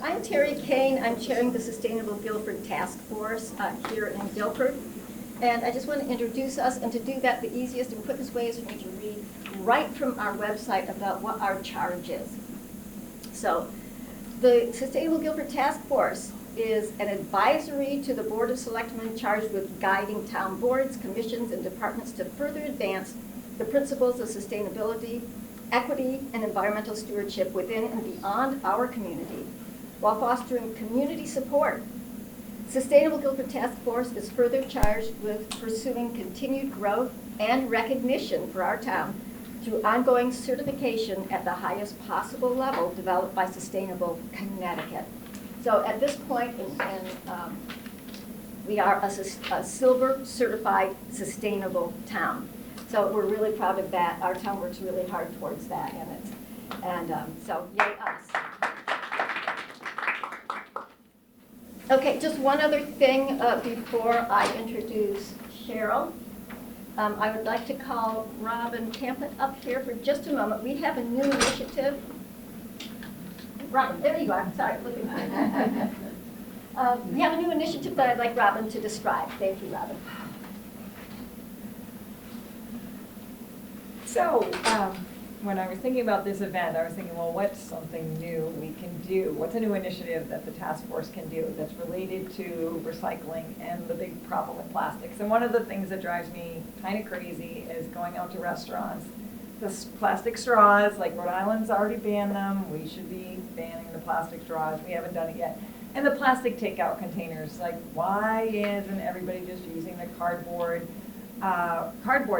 I'm Terry Kane. I'm chairing the Sustainable Guilford Task Force here in Guilford. And I just want to introduce us, and to do that, the easiest and quickest way is for me to read right from our website about what our charge is. So, the Sustainable Guilford Task Force is an advisory to the Board of Selectmen charged with guiding town boards, commissions, and departments to further advance the principles of sustainability, equity, and environmental stewardship within and beyond our community, while fostering community support. Sustainable Guilford Task Force is further charged with pursuing continued growth and recognition for our town through ongoing certification at the highest possible level developed by Sustainable Connecticut. So at this point, we are a silver certified sustainable town. So we're really proud of that. Our town works really hard towards that, so yay us. Okay, just one other thing before I introduce Cheryl. I would like to call Robin Campett up here for just a moment. We have a new initiative. Robin, there you are. Sorry, looking at we have a new initiative that I'd like Robin to describe. Thank you, Robin. So, when I was thinking about this event, I was thinking, well, what's something new we can do? What's a new initiative that the task force can do that's related to recycling and the big problem with plastics? And one of the things that drives me kind of crazy is going out to restaurants. The plastic straws, like Rhode Island's already banned them. We should be banning the plastic straws. We haven't done it yet. And the plastic takeout containers, like why isn't everybody just using the cardboard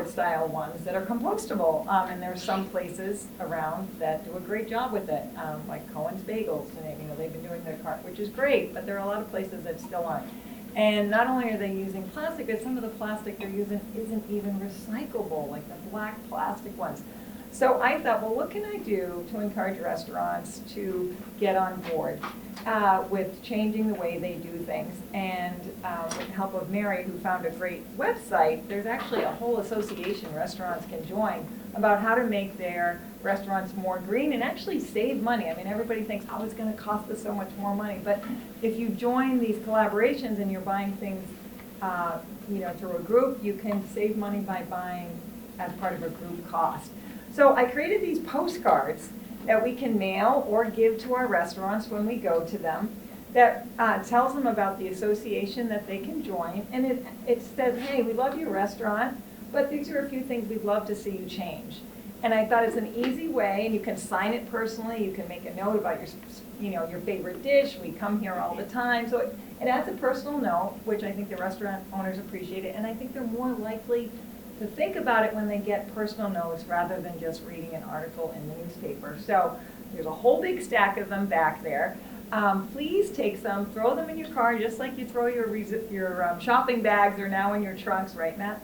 style ones that are compostable? And there's some places around that do a great job with it, like Cohen's Bagels, and they've been doing their which is great, but there are a lot of places that still aren't. And not only are they using plastic, but some of the plastic they're using isn't even recyclable, like the black plastic ones. So I thought, well, what can I do to encourage restaurants to get on board with changing the way they do things? And with the help of Mary, who found a great website, there's actually a whole association restaurants can join about how to make their restaurants more green and actually save money. I mean, everybody thinks, oh, it's going to cost us so much more money. But if you join these collaborations and you're buying things through a group, you can save money by buying as part of a group cost. So I created these postcards that we can mail or give to our restaurants when we go to them that tells them about the association that they can join. And it says, hey, we love your restaurant, but these are a few things we'd love to see you change. And I thought it's an easy way, and you can sign it personally. You can make a note about your favorite dish. We come here all the time. So it adds a personal note, which I think the restaurant owners appreciate it. And I think they're more likely to think about it when they get personal notes rather than just reading an article in the newspaper. So there's a whole big stack of them back there. Please take some, throw them in your car, just like you throw your shopping bags are now in your trunks, right, Matt?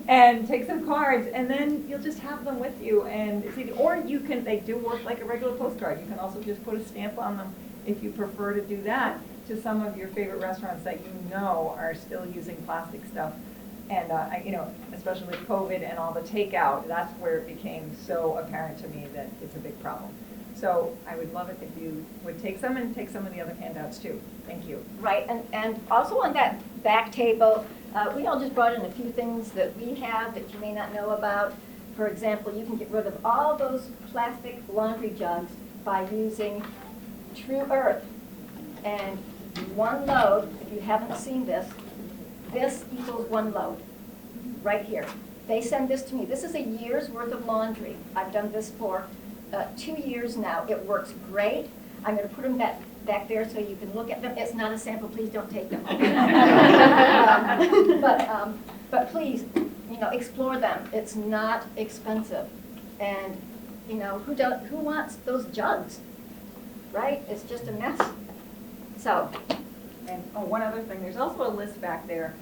And take some cards, and then you'll just have them with you. And or you can, they do work like a regular postcard. You can also just put a stamp on them if you prefer to do that to some of your favorite restaurants that you know are still using plastic stuff. And especially with COVID and all the takeout, that's where it became so apparent to me that it's a big problem. So I would love it if you would take some and take some of the other handouts too. Thank you. Right, and also on that back table, we all just brought in a few things that we have that you may not know about. For example, you can get rid of all those plastic laundry jugs by using True Earth. And one load, if you haven't seen this equals one load, right here. They send this to me. This is a year's worth of laundry. I've done this for 2 years now. It works great. I'm going to put them back there so you can look at them. It's not a sample. Please don't take them. But please, explore them. It's not expensive. And, who wants those jugs, right? It's just a mess. So. And one other thing, there's also a list back there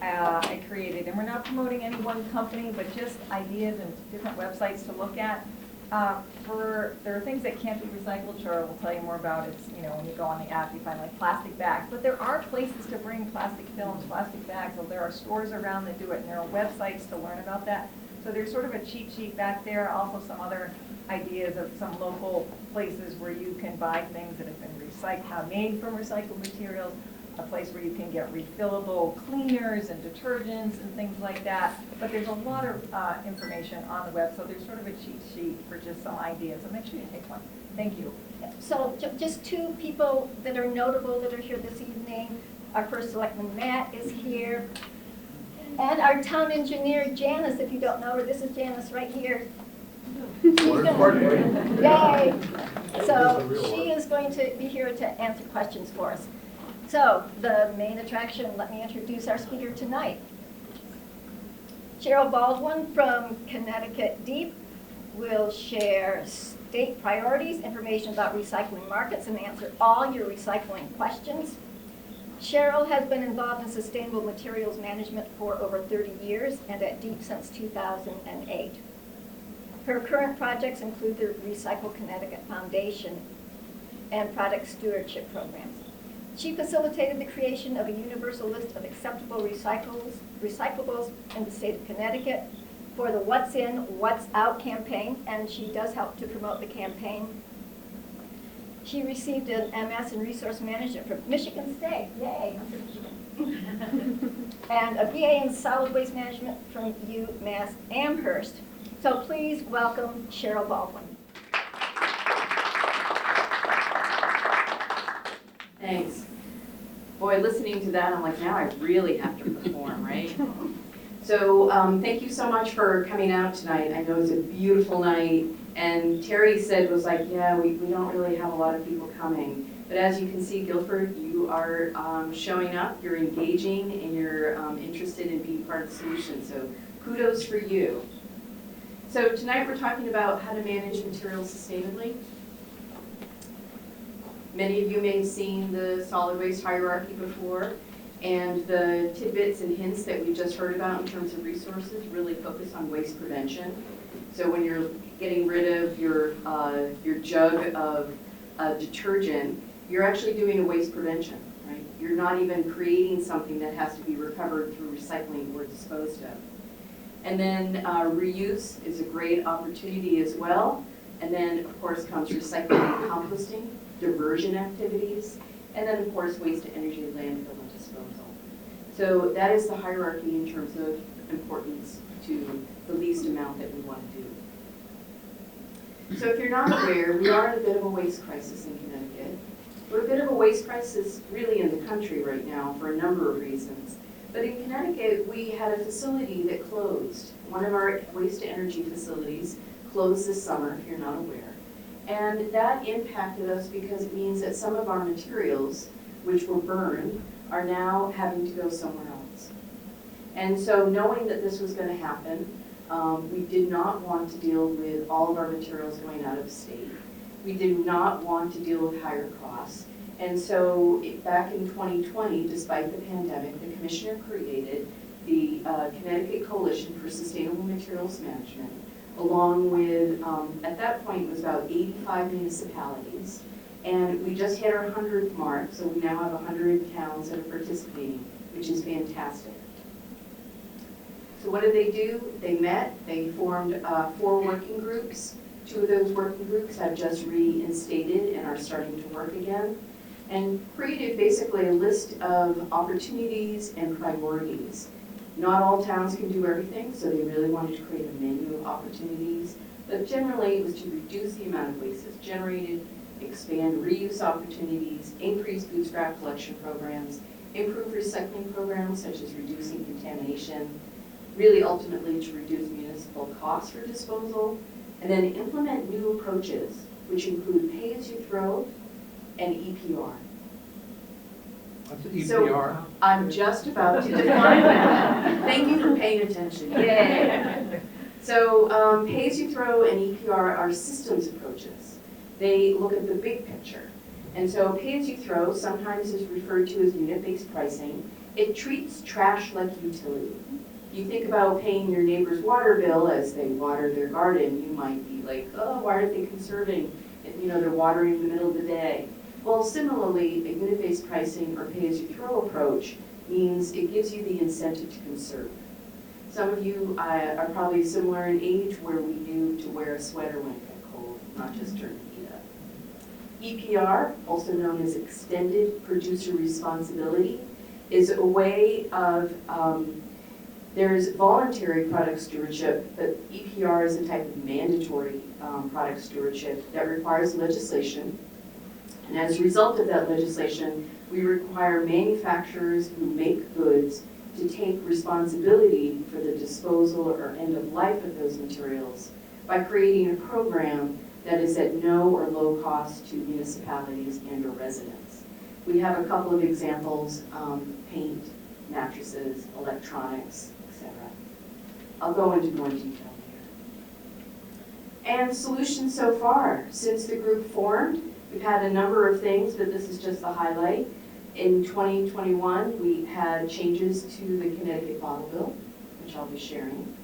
I created, and we're not promoting any one company, but just ideas and different websites to look at. There are things that can't be recycled. Sure, we'll tell you more about it. When you go on the app, you find like plastic bags, but there are places to bring plastic films, plastic bags. There are stores around that do it, and there are websites to learn about that. So there's sort of a cheat sheet back there. Also, some other ideas of some local places where you can buy things that have been recycled, made from recycled materials, a place where you can get refillable cleaners and detergents and things like that. But there's a lot of information on the web, so there's sort of a cheat sheet for just some ideas. So make sure you take one. Thank you. So just two people that are notable that are here this evening. Our first selectman, Matt, is here. And our town engineer, Janice, if you don't know her, this is Janice right here. Yay! So she is going to be here to answer questions for us. So the main attraction, let me introduce our speaker tonight. Cheryl Baldwin from Connecticut Deep will share state priorities, information about recycling markets, and answer all your recycling questions. Cheryl has been involved in sustainable materials management for over 30 years and at Deep since 2008. Her current projects include the Recycle Connecticut Foundation and product stewardship programs. She facilitated the creation of a universal list of acceptable recyclables in the state of Connecticut for the What's In, What's Out campaign, and she does help to promote the campaign. She received an MS in Resource Management from Michigan State, yay, I'm from Michigan. And a BA in Solid Waste Management from UMass Amherst. So please welcome Cheryl Baldwin. Thanks. Boy, listening to that, I'm like, now I really have to perform, right? So thank you so much for coming out tonight. I know it's a beautiful night, and Terry was like, yeah, we don't really have a lot of people coming. But as you can see, Guilford, you are showing up, you're engaging, and you're interested in being part of the solution. So kudos for you. So tonight we're talking about how to manage materials sustainably. Many of you may have seen the solid waste hierarchy before, and the tidbits and hints that we just heard about in terms of resources really focus on waste prevention. So when you're getting rid of your jug of detergent, you're actually doing a waste prevention, right? You're not even creating something that has to be recovered through recycling or disposed of. And then reuse is a great opportunity as well. And then, of course, comes recycling and composting, diversion activities, and then, of course, waste to energy, landfill, and disposal. So that is the hierarchy in terms of importance to the least amount that we want to do. So if you're not aware, we are in a bit of a waste crisis in Connecticut. We're a bit of a waste crisis really in the country right now for a number of reasons. But in Connecticut, we had a facility that closed. One of our waste to energy facilities closed this summer, if you're not aware. And that impacted us because it means that some of our materials, which were burned, are now having to go somewhere else. And so knowing that this was going to happen, we did not want to deal with all of our materials going out of state. We did not want to deal with higher costs. And so back in 2020, despite the pandemic, the commissioner created the Connecticut Coalition for Sustainable Materials Management, along with, at that point, it was about 85 municipalities. And we just hit our 100th mark, so we now have 100 towns that are participating, which is fantastic. So what did they do? They met, they formed 4 working groups. 2 of those working groups have just reinstated and are starting to work again, and created basically a list of opportunities and priorities. Not all towns can do everything, so they really wanted to create a menu of opportunities, but generally it was to reduce the amount of waste that's generated, expand reuse opportunities, increase food scrap collection programs, improve recycling programs such as reducing contamination, really ultimately to reduce municipal costs for disposal, and then implement new approaches, which include pay-as-you-throw and EPR. What's an EPR? So I'm just about to define that. Thank you for paying attention. Yay. So pay-as-you-throw and EPR are systems approaches. They look at the big picture. And so pay-as-you-throw sometimes is referred to as unit-based pricing. It treats trash like utility. If you think about paying your neighbor's water bill as they water their garden, you might be like, oh, why aren't they conserving? You know, they're watering in the middle of the day. Well, similarly, a unit-based pricing or pay-as-you-throw approach means it gives you the incentive to conserve. Some of you are probably similar in age where we knew to wear a sweater when it got cold. not just turn the heat up. EPR, also known as Extended Producer Responsibility, is a way of, there's voluntary product stewardship, but EPR is a type of mandatory product stewardship that requires legislation. And as a result of that legislation, we require manufacturers who make goods to take responsibility for the disposal or end of life of those materials by creating a program that is at no or low cost to municipalities and or residents. We have a couple of examples, paint, mattresses, electronics, etc. I'll go into more detail here. And solutions so far. Since the group formed, we've had a number of things, but this is just the highlight. In 2021, we had changes to the Connecticut Bottle Bill, which I'll be sharing.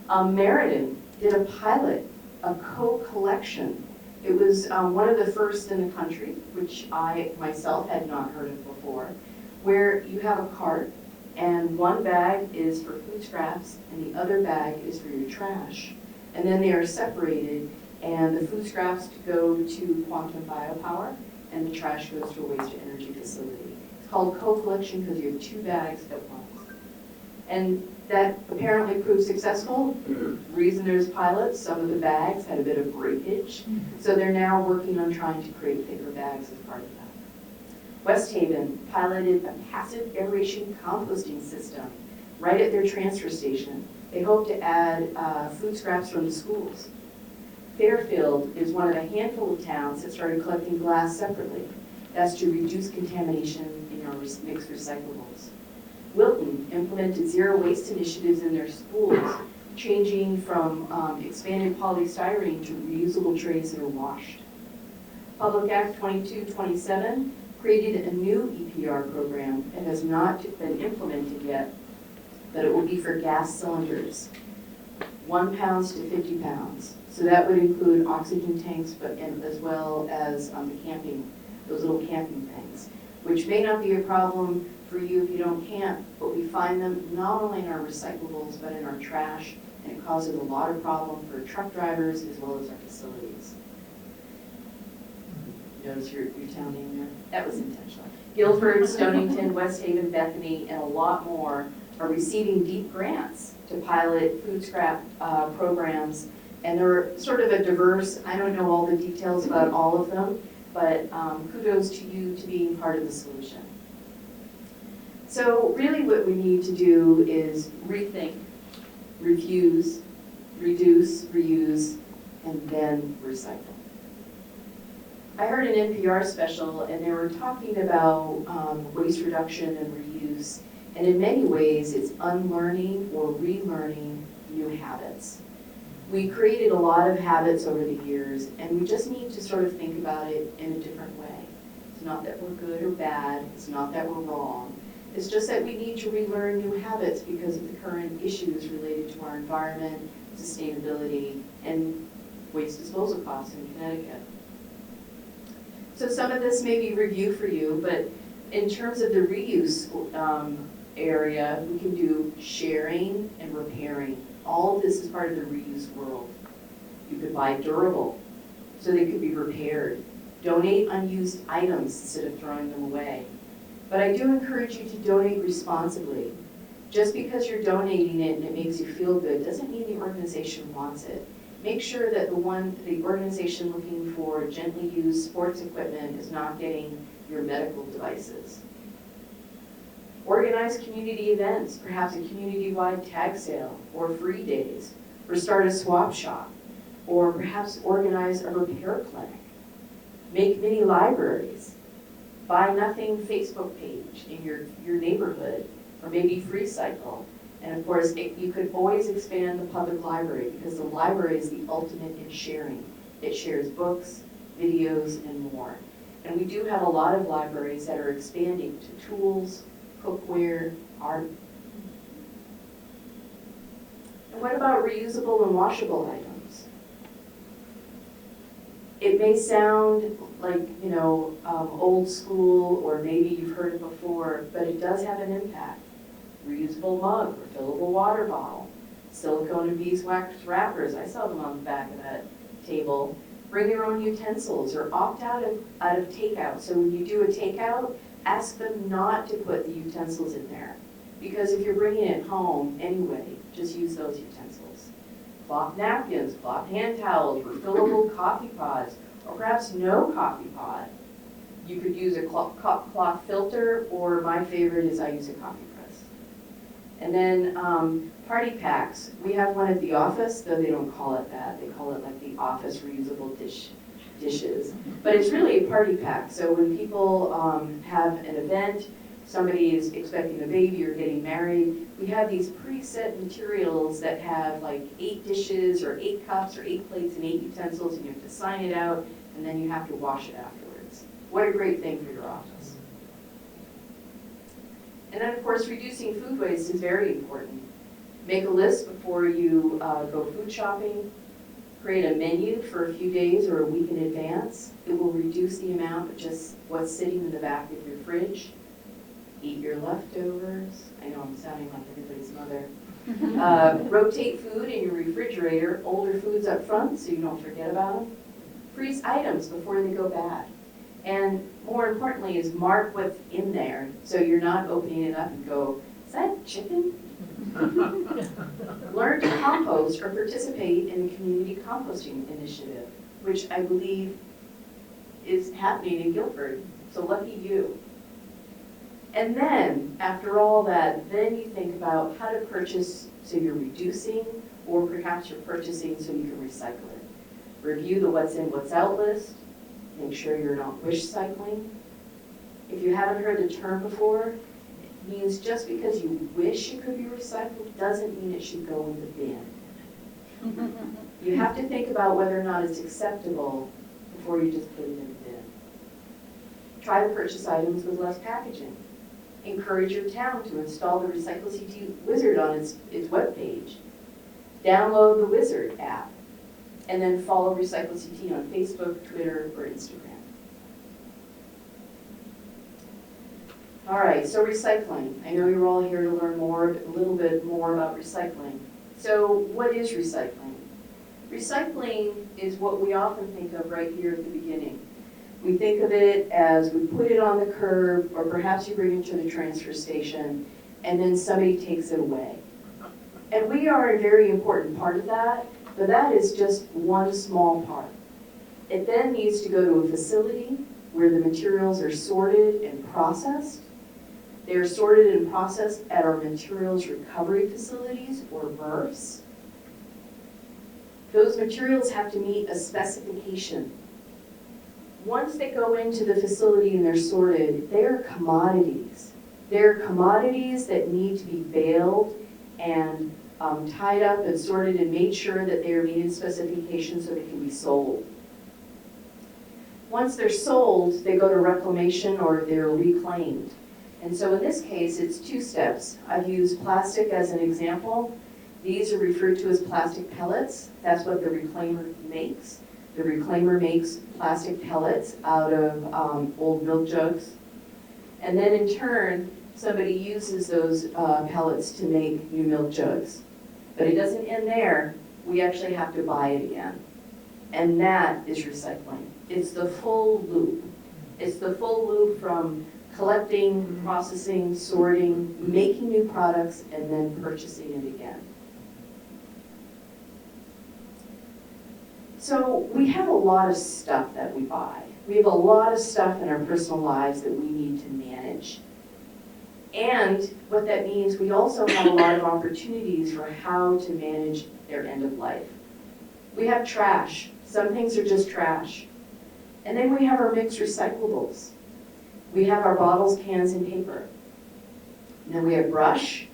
Meriden did a pilot, a co-collection. It was one of the first in the country, which I myself had not heard of before, where you have a cart and one bag is for food scraps and the other bag is for your trash. And then they are separated and the food scraps go to Quantum Biopower and the trash goes to a waste to energy facility. It's called co-collection because you have two bags at once. And that apparently proved successful. The reason there's pilots, some of the bags had a bit of breakage. So they're now working on trying to create thicker bags as part of that. West Haven piloted a passive aeration composting system right at their transfer station. They hope to add food scraps from the schools. Fairfield is one of a handful of towns that started collecting glass separately. That's to reduce contamination in our mixed recyclables. Wilton implemented zero waste initiatives in their schools, changing from expanded polystyrene to reusable trays that are washed. Public Act 2227 created a new EPR program. It has not been implemented yet, but it will be for gas cylinders, 1 pound to 50 pounds. So that would include oxygen tanks, but as well as the camping, those little camping things, which may not be a problem for you if you don't camp, but we find them not only in our recyclables, but in our trash, and it causes a lot of problem for truck drivers as well as our facilities. Notice your town name there? That was intentional. Guilford, Stonington, West Haven, Bethany, and a lot more are receiving deep grants to pilot food scrap programs. And they're sort of a diverse, I don't know all the details about all of them, but kudos to you to being part of the solution. So really what we need to do is rethink, refuse, reduce, reuse, and then recycle. I heard an NPR special and they were talking about waste reduction and reuse, and in many ways it's unlearning or relearning new habits. We created a lot of habits over the years and we just need to sort of think about it in a different way. It's not that we're good or bad, it's not that we're wrong. It's just that we need to relearn new habits because of the current issues related to our environment, sustainability, and waste disposal costs in Connecticut. So some of this may be review for you, but in terms of the reuse area, we can do sharing and repairing. All of this is part of the reuse world. You could buy durable, so they could be repaired. Donate unused items instead of throwing them away. But I do encourage you to donate responsibly. Just because you're donating it and it makes you feel good doesn't mean the organization wants it. Make sure that the organization looking for gently used sports equipment is not getting your medical devices. Organize community events, perhaps a community-wide tag sale or free days, or start a swap shop, or perhaps organize a repair clinic. Make mini libraries. Buy Nothing Facebook page in your neighborhood, or maybe Free Cycle. And of course, you could always expand the public library because the library is the ultimate in sharing. It shares books, videos, and more. And we do have a lot of libraries that are expanding to tools, cookware, art. And what about reusable and washable items? It may sound like, old school, or maybe you've heard it before, but it does have an impact. Reusable mug, refillable water bottle, silicone and beeswax wrappers. I saw them on the back of that table. Bring your own utensils or opt out of takeout. So when you do a takeout, ask them not to put the utensils in there. Because if you're bringing it home anyway, just use those utensils. Cloth napkins, cloth hand towels, refillable coffee pods, or perhaps no coffee pod. You could use a cloth filter, or my favorite is I use a coffee press. And then party packs. We have one at the office, though they don't call it that. They call it like the office reusable dishes. But it's really a party pack. So when people have an event, somebody is expecting a baby or getting married, we have these preset materials that have like 8 dishes or 8 cups or 8 plates and 8 utensils, and you have to sign it out, and then you have to wash it afterwards. What a great thing for your office. And then, of course, reducing food waste is very important. Make a list before you go food shopping. Create a menu for a few days or a week in advance. It will reduce the amount of just what's sitting in the back of your fridge. Eat your leftovers. I know I'm sounding like everybody's mother. Rotate food in your refrigerator. Older foods up front so you don't forget about them. Freeze items before they go bad. And more importantly is mark what's in there so you're not opening it up and go, is that chicken? Learn to compost or participate in the community composting initiative, which I believe is happening in Guilford. So lucky you. And then, after all that, then you think about how to purchase so you're reducing, or perhaps you're purchasing so you can recycle it. Review the what's in, what's out list. Make sure you're not wish cycling. If you haven't heard the term before, it means just because you wish it could be recycled doesn't mean it should go in the bin. You have to think about whether or not it's acceptable before you just put it in the bin. Try to purchase items with less packaging. Encourage your town to install the Recycle Wizard on its webpage. Download the Wizard app. And then follow Recycle CT on Facebook, Twitter, or Instagram. All right, so recycling. I know you're all here to learn a little bit more about recycling. So what is recycling? Recycling is what we often think of right here at the beginning. We think of it as we put it on the curb, or perhaps you bring it to the transfer station, and then somebody takes it away. And we are a very important part of that, but that is just one small part. It then needs to go to a facility where the materials are sorted and processed. They are sorted and processed at our materials recovery facilities, or MRFs. Those materials have to meet a specification. Once they go into the facility and they're sorted, they're commodities. They're commodities that need to be baled and tied up and sorted and made sure that they are meeting specifications so they can be sold. Once they're sold, they go to reclamation or they're reclaimed. And so in this case, it's 2 steps. I've used plastic as an example. These are referred to as plastic pellets. That's what the reclaimer makes. The reclaimer makes plastic pellets out of old milk jugs. And then in turn, somebody uses those pellets to make new milk jugs. But it doesn't end there. We actually have to buy it again. And that is recycling. It's the full loop. It's the full loop from collecting, processing, sorting, making new products, and then purchasing it again. So we have a lot of stuff that we buy. We have a lot of stuff in our personal lives that we need to manage. And what that means, we also have a lot of opportunities for how to manage their end of life. We have trash. Some things are just trash. And then we have our mixed recyclables. We have our bottles, cans, and paper. And then we have brush.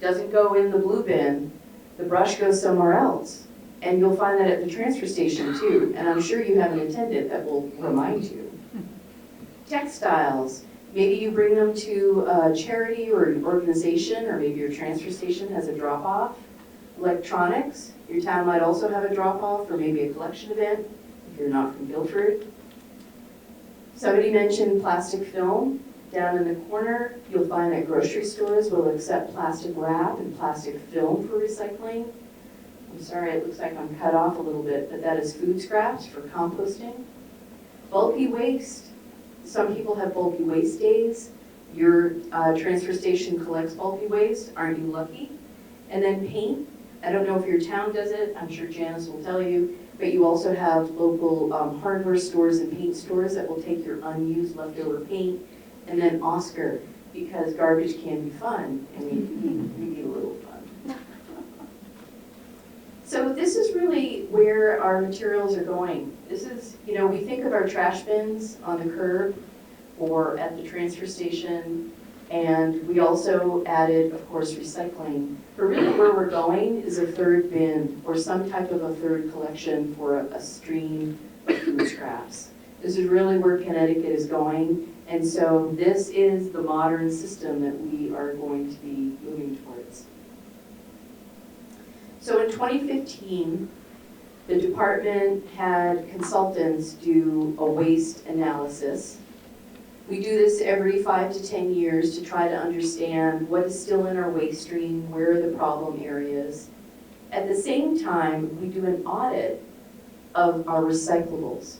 Doesn't go in the blue bin. The brush goes somewhere else. And you'll find that at the transfer station too. And I'm sure you have an attendant that will remind you. Textiles. Maybe you bring them to a charity or an organization, or maybe your transfer station has a drop-off. Electronics. Your town might also have a drop-off or maybe a collection event if you're not from Guilford. Somebody mentioned plastic film. Down in the corner, you'll find that grocery stores will accept plastic wrap and plastic film for recycling. I'm sorry, it looks like I'm cut off a little bit, but that is food scraps for composting. Bulky waste. Some people have bulky waste days. Your transfer station collects bulky waste. Aren't you lucky? And then paint. I don't know if your town does it. I'm sure Janice will tell you. But you also have local hardware stores and paint stores that will take your unused leftover paint. And then Oscar, because garbage can be fun, and we need a little fun. So this is really where our materials are going. This is, you know, we think of our trash bins on the curb or at the transfer station, and we also added, of course, recycling. But really where we're going is a third bin or some type of a third collection for a stream of food scraps. This is really where Connecticut is going, and so this is the modern system that we are going to be moving towards. So in 2015, the department had consultants do a waste analysis. We do this every 5 to 10 years to try to understand what is still in our waste stream, where are the problem areas. At the same time, we do an audit of our recyclables.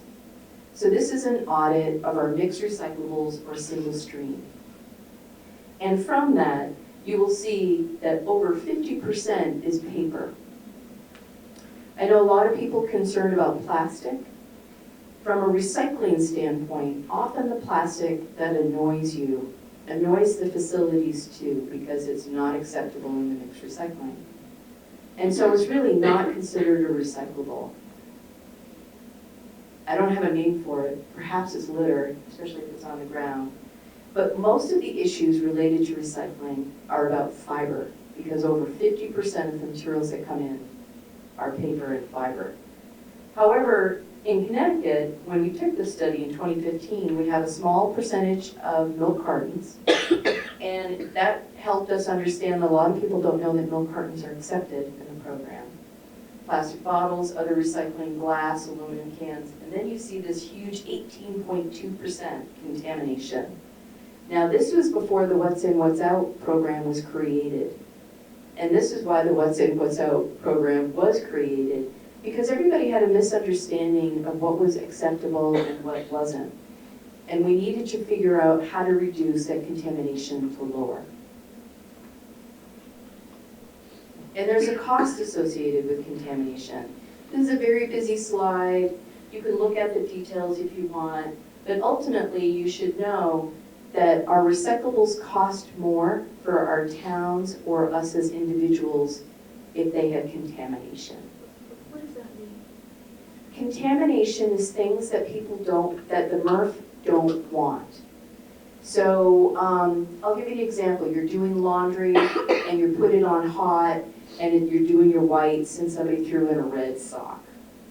So this is an audit of our mixed recyclables or single stream. And from that, you will see that over 50% is paper. I know a lot of people concerned about plastic. From a recycling standpoint, often the plastic that annoys you annoys the facilities too, because it's not acceptable in the mixed recycling. And so it's really not considered a recyclable. I don't have a name for it. Perhaps it's litter, especially if it's on the ground. But most of the issues related to recycling are about fiber, because over 50% of the materials that come in are paper and fiber. However, in Connecticut, when we took this study in 2015, we have a small percentage of milk cartons, and that helped us understand that a lot of people don't know that milk cartons are accepted in the program. Plastic bottles, other recycling, glass, aluminum cans, and then you see this huge 18.2% contamination. Now this was before the What's In, What's Out program was created. And this is why the What's In, What's Out program was created, because everybody had a misunderstanding of what was acceptable and what wasn't. And we needed to figure out how to reduce that contamination to lower. And there's a cost associated with contamination. This is a very busy slide. You can look at the details if you want, but ultimately you should know that our recyclables cost more for our towns or us as individuals if they have contamination. What does that mean? Contamination is things that people don't, that the MRF don't want. So I'll give you an example. You're doing laundry and you put it on hot and you're doing your whites and somebody threw in a red sock.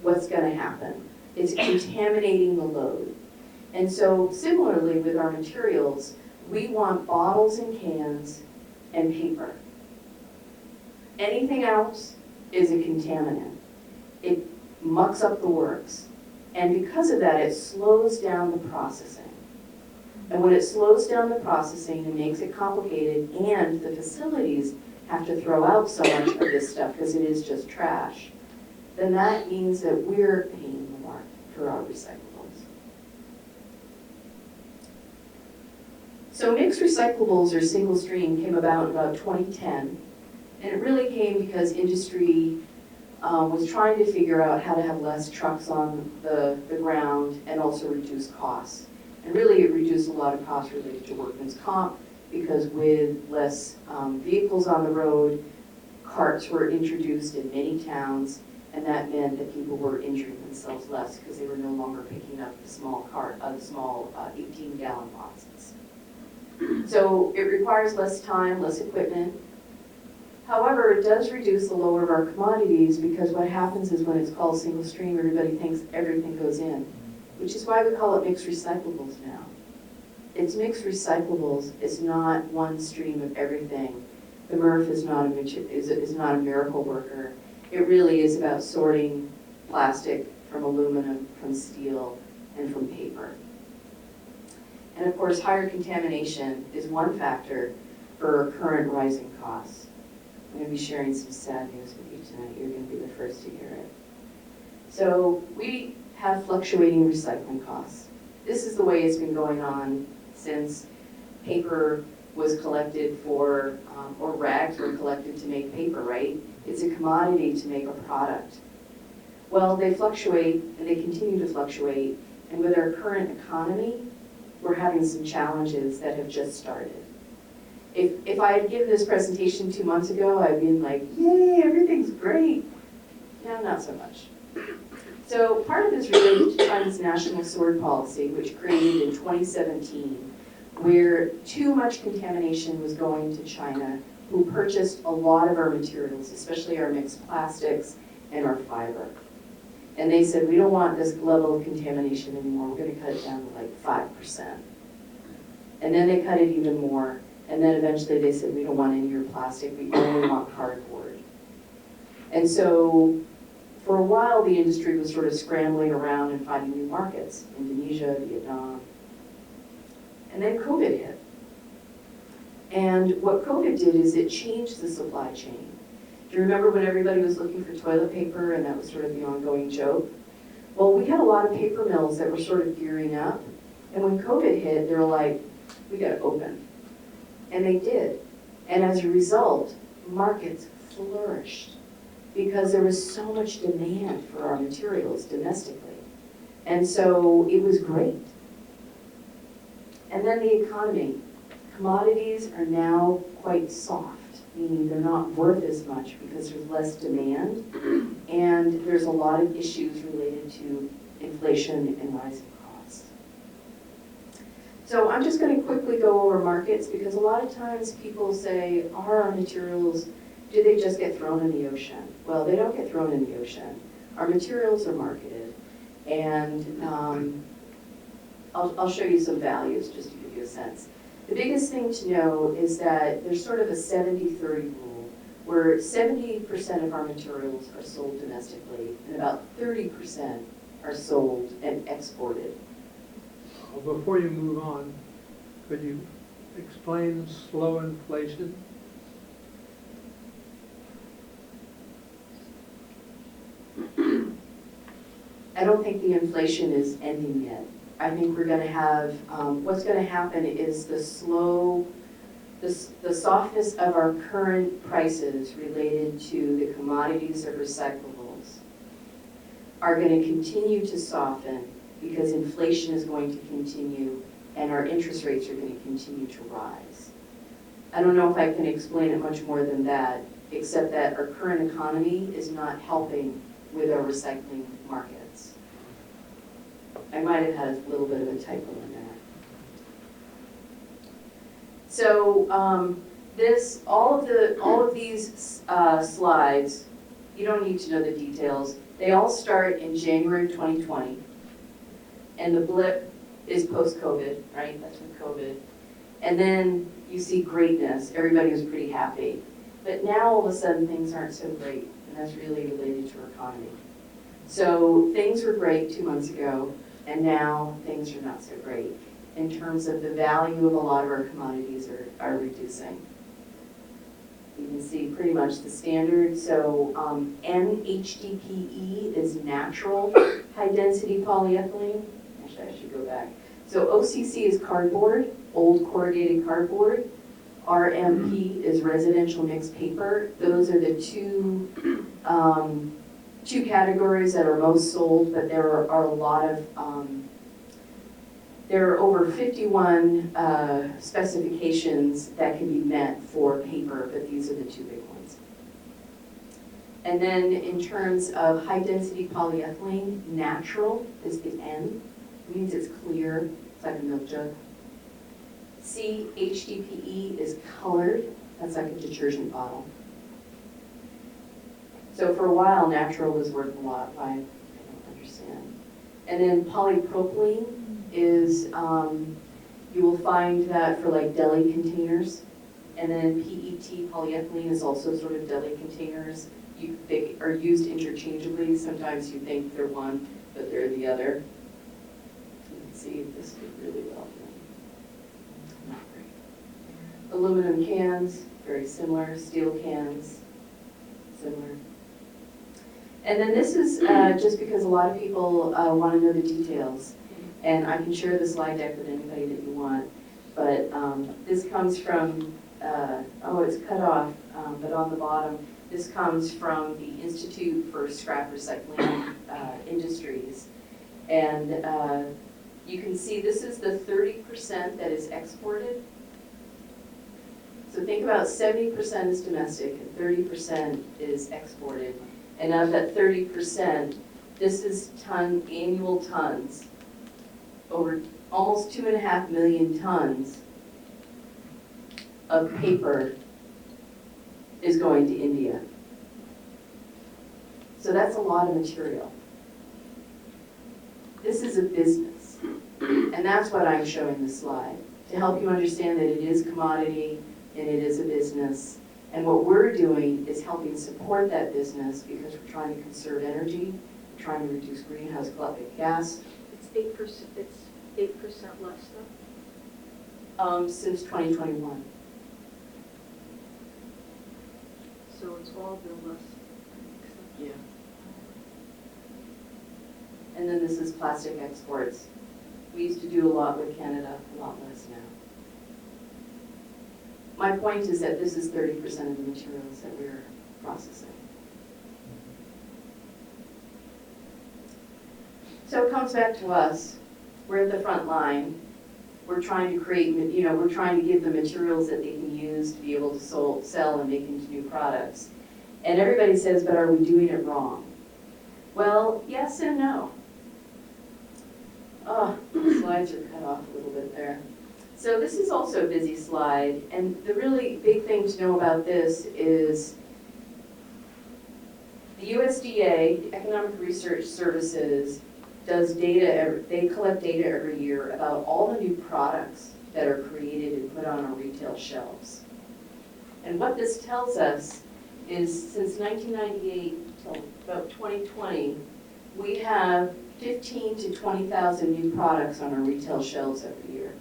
What's going to happen? It's contaminating the load. And so similarly with our materials, we want bottles and cans and paper. Anything else is a contaminant. It mucks up the works. And because of that, it slows down the processing. And when it slows down the processing, it makes it complicated, and the facilities have to throw out so much of this stuff because it is just trash, then that means that we're paying more for our recyclables. So mixed recyclables or single stream came about in about 2010, and it really came because industry was trying to figure out how to have less trucks on the ground and also reduce costs. And really it reduced a lot of costs related to workman's comp, because with less vehicles on the road, carts were introduced in many towns, and that meant that people were injuring themselves less because they were no longer picking up the small 18-gallon boxes. So it requires less time, less equipment. However, it does reduce the load of our commodities, because what happens is when it's called single stream, everybody thinks everything goes in, which is why we call it mixed recyclables now. It's mixed recyclables. It's not one stream of everything. The MRF is not a miracle worker. It really is about sorting plastic from aluminum, from steel, and from paper. And of course, higher contamination is one factor for current rising costs. I'm going to be sharing some sad news with you tonight. You're going to be the first to hear it. So we have fluctuating recycling costs. This is the way it's been going on since paper was collected for, or rags were collected to make paper, right? It's a commodity to make a product. Well, they fluctuate and they continue to fluctuate. And with our current economy, we're having some challenges that have just started. If I had given this presentation 2 months ago, I'd been like, yay, everything's great. No, not so much. So part of this related to China's national sword policy, which created in 2017, where too much contamination was going to China, who purchased a lot of our materials, especially our mixed plastics and our fiber. And they said, we don't want this level of contamination anymore. We're going to cut it down to like 5%. And then they cut it even more. And then eventually they said, we don't want any of your plastic. We only want cardboard. And so for a while, the industry was sort of scrambling around and finding new markets, Indonesia, Vietnam. And then COVID hit. And what COVID did is it changed the supply chain. Do you remember when everybody was looking for toilet paper and that was sort of the ongoing joke? Well, we had a lot of paper mills that were sort of gearing up. And when COVID hit, they were like, we got to open. And they did. And as a result, markets flourished because there was so much demand for our materials domestically. And so it was great. And then the economy. Commodities are now quite soft, meaning they're not worth as much because there's less demand, and there's a lot of issues related to inflation and rising costs. So I'm just going to quickly go over markets because a lot of times people say, are our materials, do they just get thrown in the ocean? Well, they don't get thrown in the ocean. Our materials are marketed, and I'll show you some values just to give you a sense. The biggest thing to know is that there's sort of a 70-30 rule, where 70% of our materials are sold domestically, and about 30% are sold and exported. Before you move on, could you explain slow inflation? I don't think the inflation is ending yet. I think we're going to have, what's going to happen is the softness of our current prices related to the commodities of recyclables are going to continue to soften because inflation is going to continue and our interest rates are going to continue to rise. I don't know if I can explain it much more than that, except that our current economy is not helping with our recycling markets. I might have had a little bit of a typo in that. So all of these slides, you don't need to know the details. They all start in January 2020, and the blip is post-COVID, right? That's with COVID. And then you see greatness. Everybody was pretty happy. But now all of a sudden things aren't so great, and that's really related to our economy. So things were great 2 months ago, and now things are not so great in terms of the value of a lot of our commodities are reducing. You can see pretty much the standard. So NHDPE is natural high-density polyethylene. Actually, I should go back. So OCC is cardboard, old corrugated cardboard. RMP is residential mixed paper. Those are the two categories that are most sold, but there are a lot of, there are over 51 specifications that can be met for paper, but these are the two big ones. And then in terms of high density polyethylene, natural is the N. It means it's clear, it's like a milk jug. C, HDPE is colored, that's like a detergent bottle. So for a while, natural was worth a lot. I don't understand. And then polypropylene is, you will find that for like deli containers. And then PET, polyethylene, is also sort of deli containers. They are used interchangeably. Sometimes you think they're one, but they're the other. You can see this did really well. Not great. Aluminum cans, very similar. Steel cans, similar. And then this is just because a lot of people want to know the details. And I can share the slide deck with anybody that you want. But this comes from, it's cut off, but on the bottom, this comes from the Institute for Scrap Recycling Industries. And you can see this is the 30% that is exported. So think about 70% is domestic and 30% is exported. And of that 30%, this is annual tons, over almost 2.5 million tons of paper is going to India. So that's a lot of material. This is a business, and that's what I'm showing this slide, to help you understand that it is commodity and it is a business. And what we're doing is helping support that business because we're trying to conserve energy, we're trying to reduce greenhouse gas. It's 8%, it's 8% less though? Since 2021. So it's all been less. Yeah. And then this is plastic exports. We used to do a lot with Canada, a lot less now. My point is that this is 30% of the materials that we're processing. So it comes back to us. We're at the front line. We're trying to create, we're trying to give the materials that they can use to be able to sell and make into new products. And everybody says, but are we doing it wrong? Well, yes and no. Oh, the slides are cut off a little bit there. So this is also a busy slide, and the really big thing to know about this is the USDA, the Economic Research Services, does data, they collect data every year about all the new products that are created and put on our retail shelves. And what this tells us is since 1998 till about 2020, we have 15 to 20,000 new products on our retail shelves every year.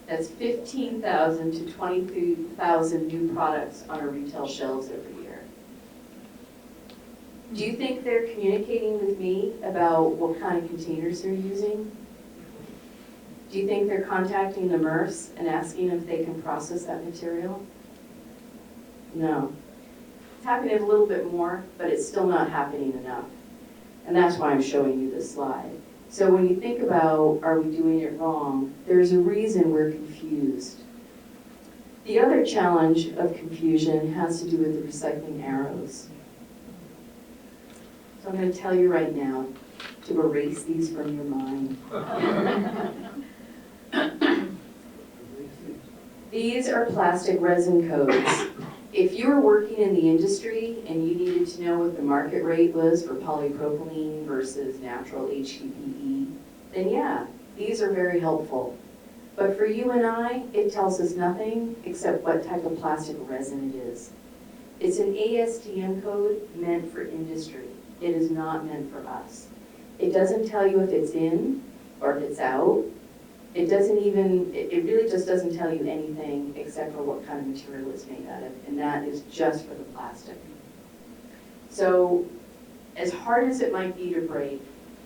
That's 15,000 to 22,000 new products on our retail shelves every year. Do you think they're communicating with me about what kind of containers they're using? Do you think they're contacting the MRFs and asking if they can process that material? No. It's happening a little bit more, but it's still not happening enough. And that's why I'm showing you this slide. So when you think about, are we doing it wrong, there's a reason we're confused. The other challenge of confusion has to do with the recycling arrows. So I'm going to tell you right now to erase these from your mind. These are plastic resin codes. If you were working in the industry and you needed to know what the market rate was for polypropylene versus natural HDPE, then yeah, these are very helpful. But for you and I, it tells us nothing except what type of plastic resin it is. It's an ASTM code meant for industry. It is not meant for us. It doesn't tell you if it's in or if it's out. It doesn't even, it really just doesn't tell you anything except for what kind of material it's made out of, and that is just for the plastic. So as hard as it might be to break,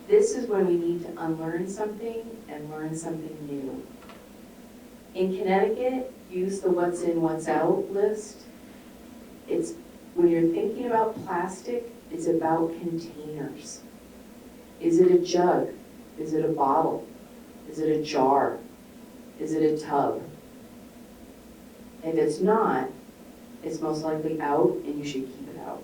this is when we need to unlearn something and learn something new. In Connecticut, use the what's in, what's out list. It's, when you're thinking about plastic, it's about containers. Is it a jug? Is it a bottle? Is it a jar? Is it a tub? If it's not, it's most likely out and you should keep it out.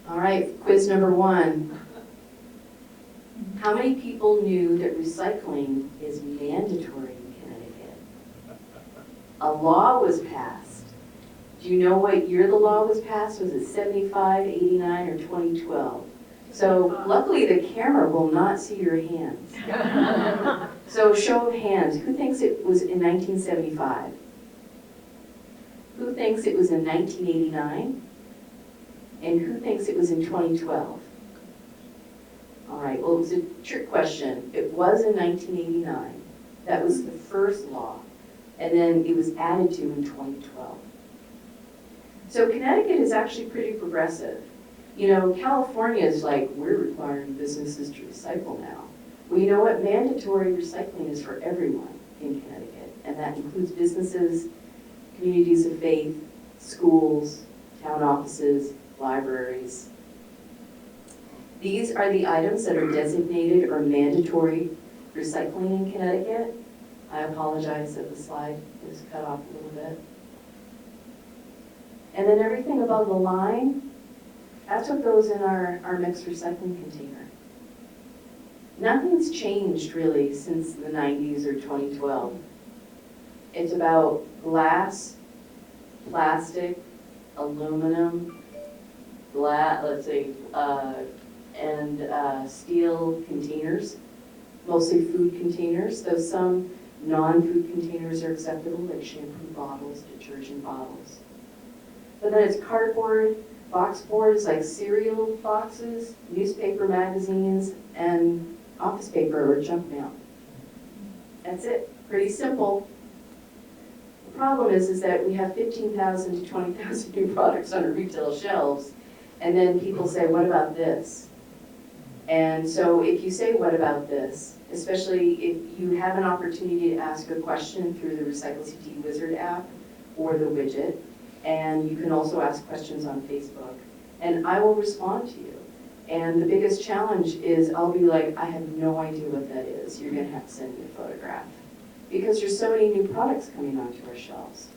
All right, quiz number 1. How many people knew that recycling is mandatory in Connecticut? A law was passed. Do you know what year the law was passed? Was it 75, 89, or 2012? So luckily the camera will not see your hands. So show of hands, who thinks it was in 1975? Who thinks it was in 1989? And who thinks it was in 2012? All right, well, it was a trick question. It was in 1989. That was the first law, and then it was added to in 2012. So Connecticut is actually pretty progressive. You know, California is like, we're requiring businesses to recycle now. Well, you know what? Mandatory recycling is for everyone in Connecticut, and that includes businesses, communities of faith, schools, town offices, libraries. These are the items that are designated or mandatory recycling in Connecticut. I apologize that the slide is cut off a little bit. And then everything above the line, that's what goes in our mixed recycling container. Nothing's changed really since the 90s or 2012. It's about glass, plastic, aluminum, and steel containers, mostly food containers, though some non-food containers are acceptable, like shampoo bottles, detergent bottles. But then it's cardboard, box boards like cereal boxes, newspaper magazines, and office paper or junk mail. That's it, pretty simple. The problem is that we have 15,000 to 20,000 new products on our retail shelves, and then people say, what about this? And so if you say, what about this? Especially if you have an opportunity to ask a question through the Recycle Wizard app or the widget, and you can also ask questions on Facebook, and I will respond to you. And the biggest challenge is I'll be like, I have no idea what that is. You're gonna have to send me a photograph. Because there's so many new products coming onto our shelves.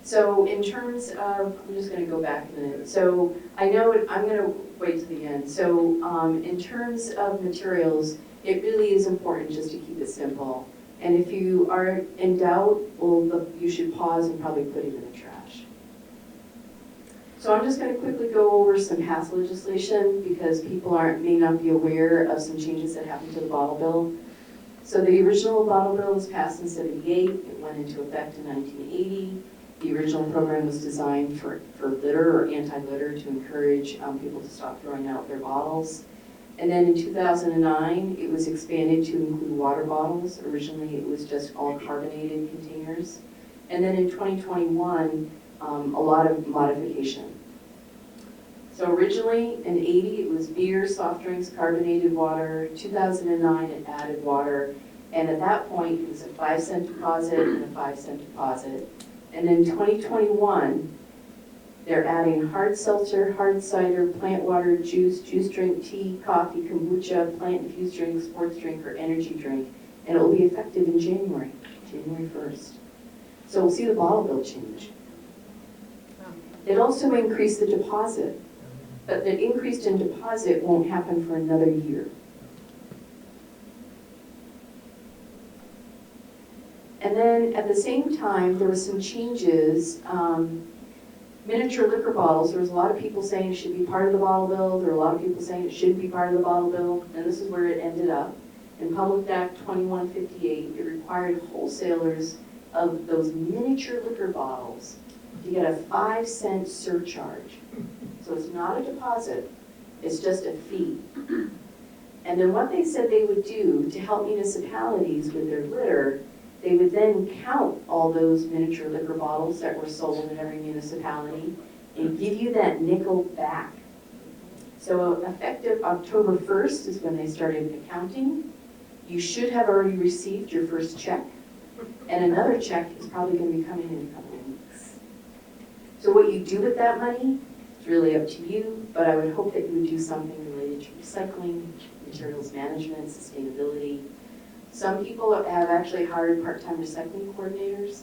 So in terms of, I'm just gonna go back a minute. So I know I'm gonna wait to the end. So in terms of materials, it really is important just to keep it simple. And if you are in doubt, well, you should pause and probably put it in the trash. So I'm just going to quickly go over some past legislation because people may not be aware of some changes that happened to the bottle bill. So the original bottle bill was passed in '78. It went into effect in 1980. The original program was designed for litter or anti-litter to encourage people to stop throwing out their bottles. And then in 2009, it was expanded to include water bottles. Originally, it was just all carbonated containers. And then in 2021, a lot of modification. So originally, in '80, it was beer, soft drinks, carbonated water. 2009, it added water. And at that point, it was a 5-cent deposit and a 5-cent deposit. And in 2021, they're adding hard seltzer, hard cider, plant water, juice drink, tea, coffee, kombucha, plant-infused drink, sports drink, or energy drink. And it will be effective in January 1st. So we'll see the bottle bill change. It also increased the deposit, but the increase in deposit won't happen for another year. And then at the same time, there were some changes. Miniature liquor bottles, there was a lot of people saying it should be part of the bottle bill. There were a lot of people saying it shouldn't be part of the bottle bill. And this is where it ended up. In Public Act 2158, it required wholesalers of those miniature liquor bottles to get a 5-cent surcharge. So it's not a deposit, it's just a fee. And then what they said they would do to help municipalities with their litter, they would then count all those miniature liquor bottles that were sold in every municipality and give you that nickel back. So effective October 1st is when they started accounting. You should have already received your first check, and another check is probably going to be coming in a couple of weeks. So what you do with that money is really up to you, but I would hope that you would do something related to recycling, materials management, sustainability. Some people have actually hired part-time recycling coordinators.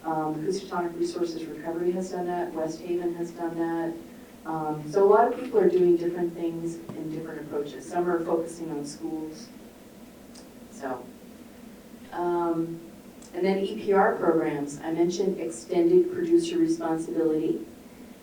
Housatonic Resources Recovery has done that. West Haven has done that. So a lot of people are doing different things and different approaches. Some are focusing on schools. So, and then EPR programs. I mentioned extended producer responsibility.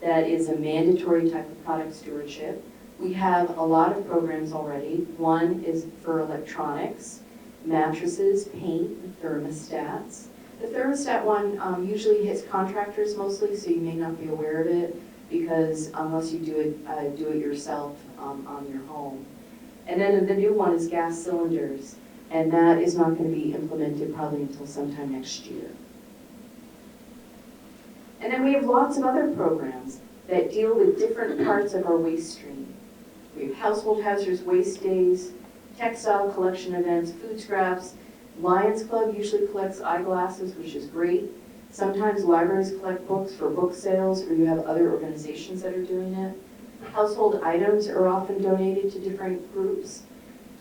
That is a mandatory type of product stewardship. We have a lot of programs already. One is for electronics, mattresses, paint, and thermostats. The thermostat one usually hits contractors mostly, so you may not be aware of it because unless you do it yourself on your home. And then the new one is gas cylinders. And that is not going to be implemented probably until sometime next year. And then we have lots of other programs that deal with different parts of our waste stream. We have household hazardous waste days, textile collection events, food scraps. Lions Club usually collects eyeglasses, which is great. Sometimes libraries collect books for book sales, or you have other organizations that are doing it. Household items are often donated to different groups.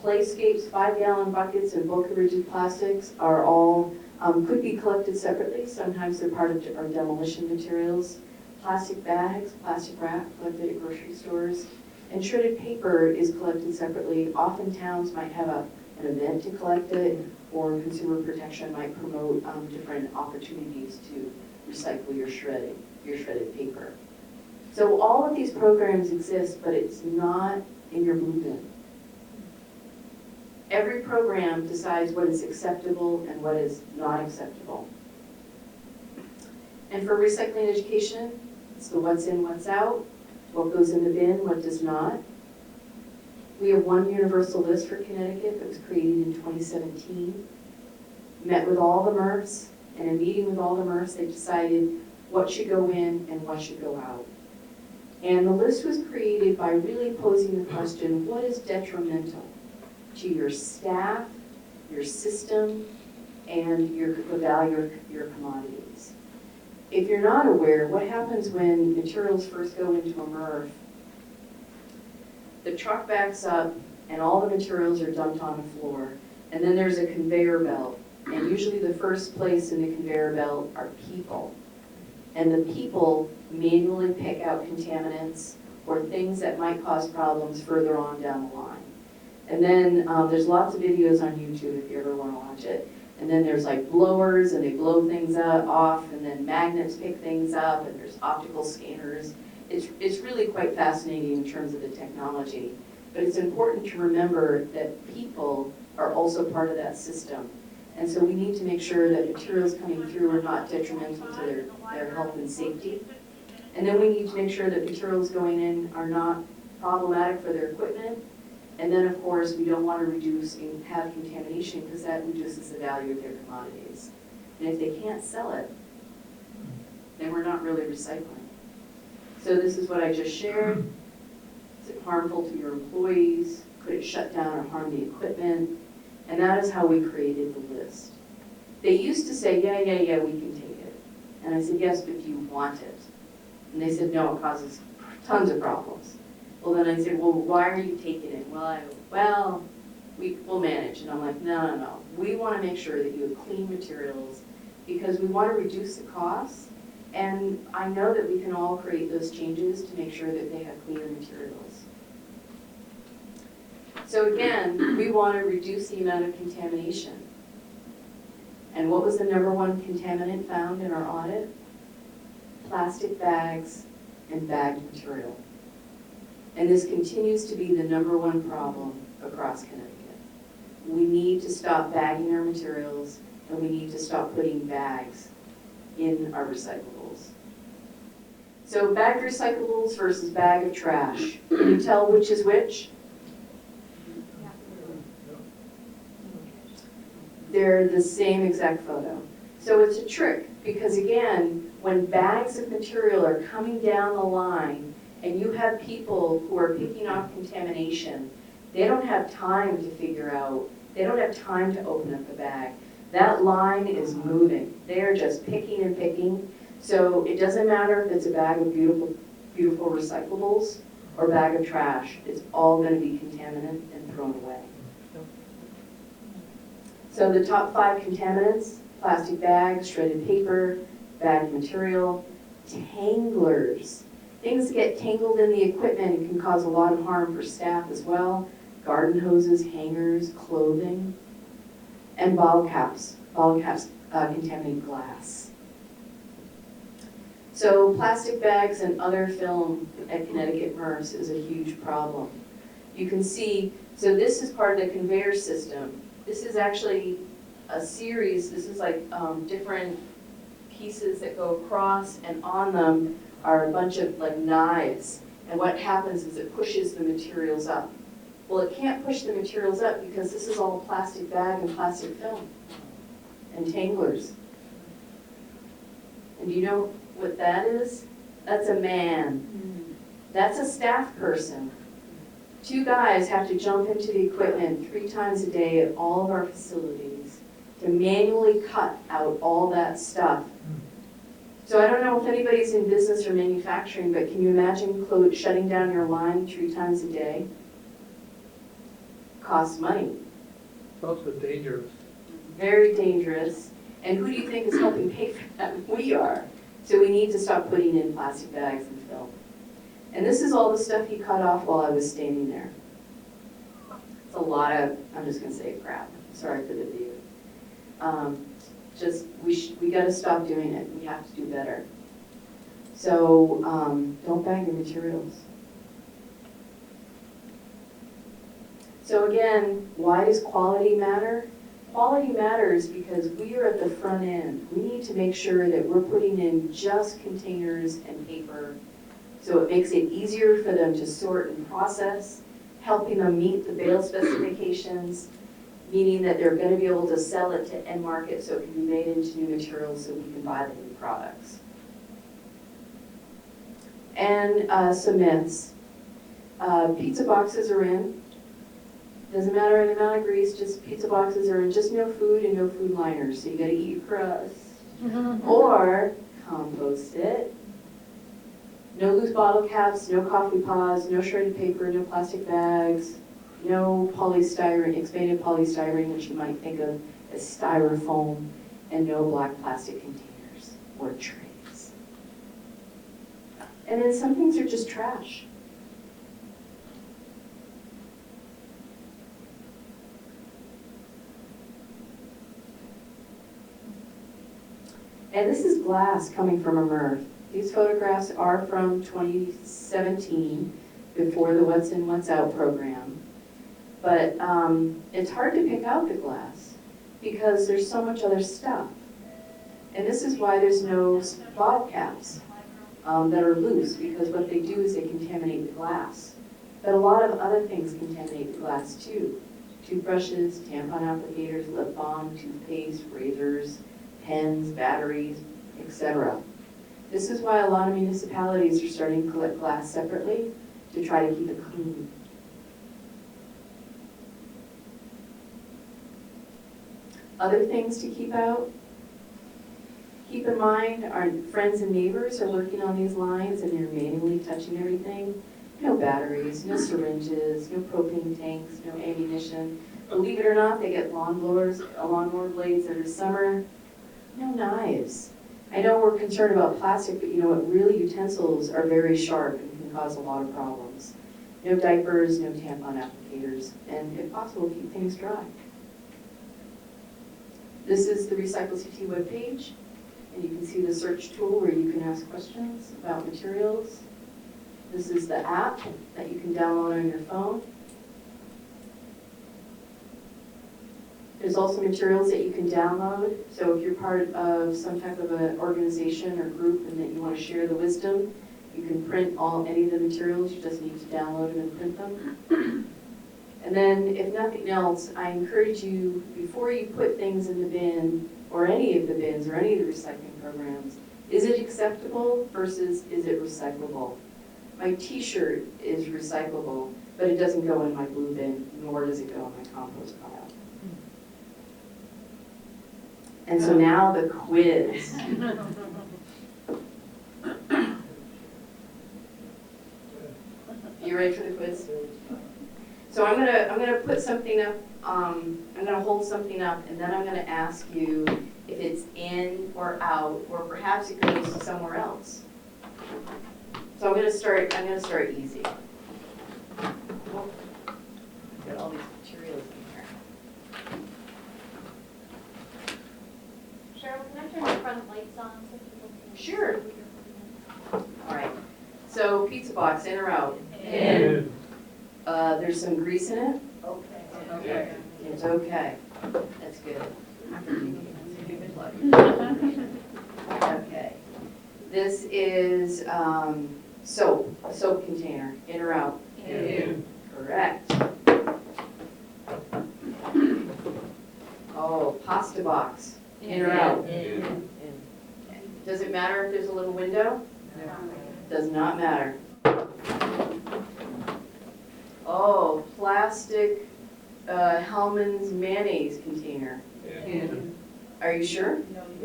Playscapes, 5-gallon buckets, and bulk-rigid plastics are all, could be collected separately. Sometimes they're part of our demolition materials. Plastic bags, plastic wrap collected at grocery stores. And shredded paper is collected separately. Often towns might have an event to collect it, or consumer protection might promote different opportunities to recycle your shredded paper. So all of these programs exist, but it's not in your blue bin. Every program decides what is acceptable and what is not acceptable. And for recycling education, it's the what's in, what's out, what goes in the bin, what does not. We have one universal list for Connecticut that was created in 2017. Met with all the MRFs, and in meeting with all the MRFs, they decided what should go in and what should go out. And the list was created by really posing the question, what is detrimental to your staff, your system, and the value of your commodities? If you're not aware, what happens when materials first go into a MRF? The truck backs up and all the materials are dumped on the floor, and then there's a conveyor belt, and usually the first place in the conveyor belt are people. And the people manually pick out contaminants or things that might cause problems further on down the line. And then there's lots of videos on YouTube if you ever want to watch it. And then there's like blowers, and they blow things off, and then magnets pick things up, and there's optical scanners. It's really quite fascinating in terms of the technology. But it's important to remember that people are also part of that system. And so we need to make sure that materials coming through are not detrimental to their health and safety. And then we need to make sure that materials going in are not problematic for their equipment. And then, of course, we don't want to reduce and have contamination, because that reduces the value of their commodities. And if they can't sell it, then we're not really recycling. So this is what I just shared. Is it harmful to your employees? Could it shut down or harm the equipment? And that is how we created the list. They used to say, yeah, we can take it. And I said, yes, but do you want it? And they said, no, it causes tons of problems. Well, then I said, well, why are you taking it? Well, we'll manage. And I'm like, no. We want to make sure that you have clean materials, because we want to reduce the costs. And I know that we can all create those changes to make sure that they have cleaner materials. So again, we want to reduce the amount of contamination. And what was the #1 contaminant found in our audit? Plastic bags and bagged material. And this continues to be the #1 problem across Connecticut. We need to stop bagging our materials, and we need to stop putting bags in our recyclables. So bagged recyclables versus bag of trash. Can you tell which is which? They're the same exact photo. So it's a trick, because again, when bags of material are coming down the line and you have people who are picking off contamination, they don't have time to figure out, they don't have time to open up the bag. That line is moving. They are just picking and picking. So it doesn't matter if it's a bag of beautiful recyclables or a bag of trash. It's all going to be contaminant and thrown away. So the top 5 contaminants: plastic bags, shredded paper, bagged material, tanglers. Things get tangled in the equipment and can cause a lot of harm for staff as well. Garden hoses, hangers, clothing, and bottle caps. Bottle caps contaminate glass. So plastic bags and other film at Connecticut MRFs is a huge problem. You can see, so this is part of the conveyor system. This is actually a series, this is like different pieces that go across, and on them are a bunch of like knives. And what happens is it pushes the materials up. Well, it can't push the materials up because this is all plastic bag and plastic film and tanglers. And do you know what that is? That's a man. That's a staff person. 2 guys have to jump into the equipment 3 times a day at all of our facilities to manually cut out all that stuff. So I don't know if anybody's in business or manufacturing, but can you imagine shutting down your line 3 times a day? Costs money. It's also dangerous. Very dangerous. And who do you think is helping pay for that? We are. So we need to stop putting in plastic bags and film. And this is all the stuff he cut off while I was standing there. It's a lot of, I'm just gonna say crap. Sorry for the view. We gotta stop doing it. We have to do better. So don't bag your materials. So again, why does quality matter? Quality matters because we are at the front end. We need to make sure that we're putting in just containers and paper, so it makes it easier for them to sort and process, helping them meet the bale specifications, meaning that they're going to be able to sell it to end market so it can be made into new materials so we can buy the new products. And some myths. Pizza boxes are in. Doesn't matter the amount of grease, just pizza boxes are in, just no food and no food liners. So you gotta eat your crust. Or compost it. No loose bottle caps, no coffee pods, no shredded paper, no plastic bags, no polystyrene, expanded polystyrene, which you might think of as styrofoam, and no black plastic containers or trays. And then some things are just trash. And this is glass coming from Earth. These photographs are from 2017, before the What's In, What's Out program. But it's hard to pick out the glass because there's so much other stuff. And this is why there's no bottle caps that are loose, because what they do is they contaminate the glass. But a lot of other things contaminate the glass too. Toothbrushes, tampon applicators, lip balm, toothpaste, razors, pens, batteries, etc. This is why a lot of municipalities are starting to collect glass separately to try to keep it clean. Other things to keep out. Keep in mind our friends and neighbors are working on these lines and they're manually touching everything. No batteries, no syringes, no propane tanks, no ammunition. Believe it or not, they get lawnmower blades every summer. No knives. I know we're concerned about plastic, but you know what? Really, utensils are very sharp and can cause a lot of problems. No diapers, no tampon applicators, and if possible, keep things dry. This is the Recycle CT webpage, and you can see the search tool where you can ask questions about materials. This is the app that you can download on your phone. There's also materials that you can download. So if you're part of some type of an organization or group and that you want to share the wisdom, you can print any of the materials. You just need to download them and print them. And then if nothing else, I encourage you, before you put things in the bin, or any of the bins, or any of the recycling programs, is it acceptable versus is it recyclable? My t-shirt is recyclable, but it doesn't go in my blue bin, nor does it go in my compost pile. And so now the quiz. You ready for the quiz? So I'm gonna put something up. I'm gonna hold something up, and then I'm gonna ask you if it's in or out, or perhaps it goes somewhere else. So I'm gonna start easy. Oh, got all these materials in here. Cheryl, can I turn the front lights on so people can? Sure. All right. So pizza box, in or out? In. There's some grease in it. Okay. It's okay. That's good. Okay. This is soap, a soap container, in or out? In. Correct. to box? In or out? Does it matter if there's a little window? Does not matter. Oh, plastic Hellmann's mayonnaise container. Are you sure?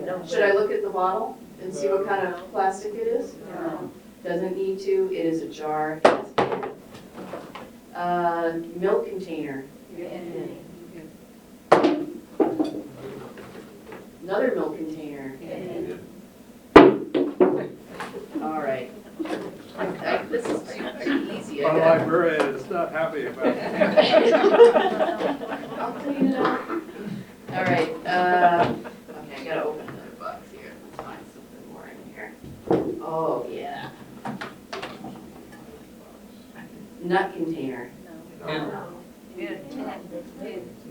No. Should I look at the bottle and see what kind of plastic it is? No. Doesn't need to, it is a jar. Milk container. Another milk container. All right. This is too easy. Our librarian is not happy about it. I'll clean it up. All right, okay, I gotta open another box here. Let's find something more in here. Oh, yeah. Nut container.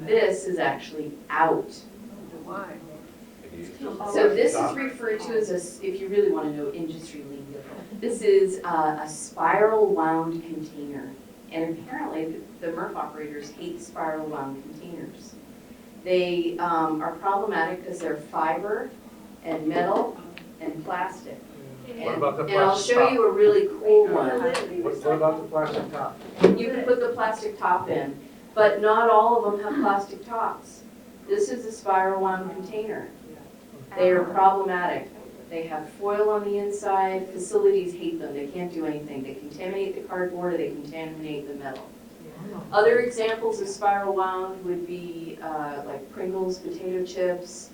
This is actually out. Why? So this is referred to as if you really want to know industry lingo, this is a spiral wound container. And apparently the MRF operators hate spiral wound containers. They are problematic because they're fiber and metal and plastic. What about the And I'll plastic show top? you a really cool one. What about the plastic top? You can put the plastic top in, but not all of them have plastic tops. This is a spiral wound container. They are problematic. They have foil on the inside. Facilities hate them. They can't do anything. They contaminate the cardboard or they contaminate the metal. Other examples of spiral wound would be like Pringles, potato chips,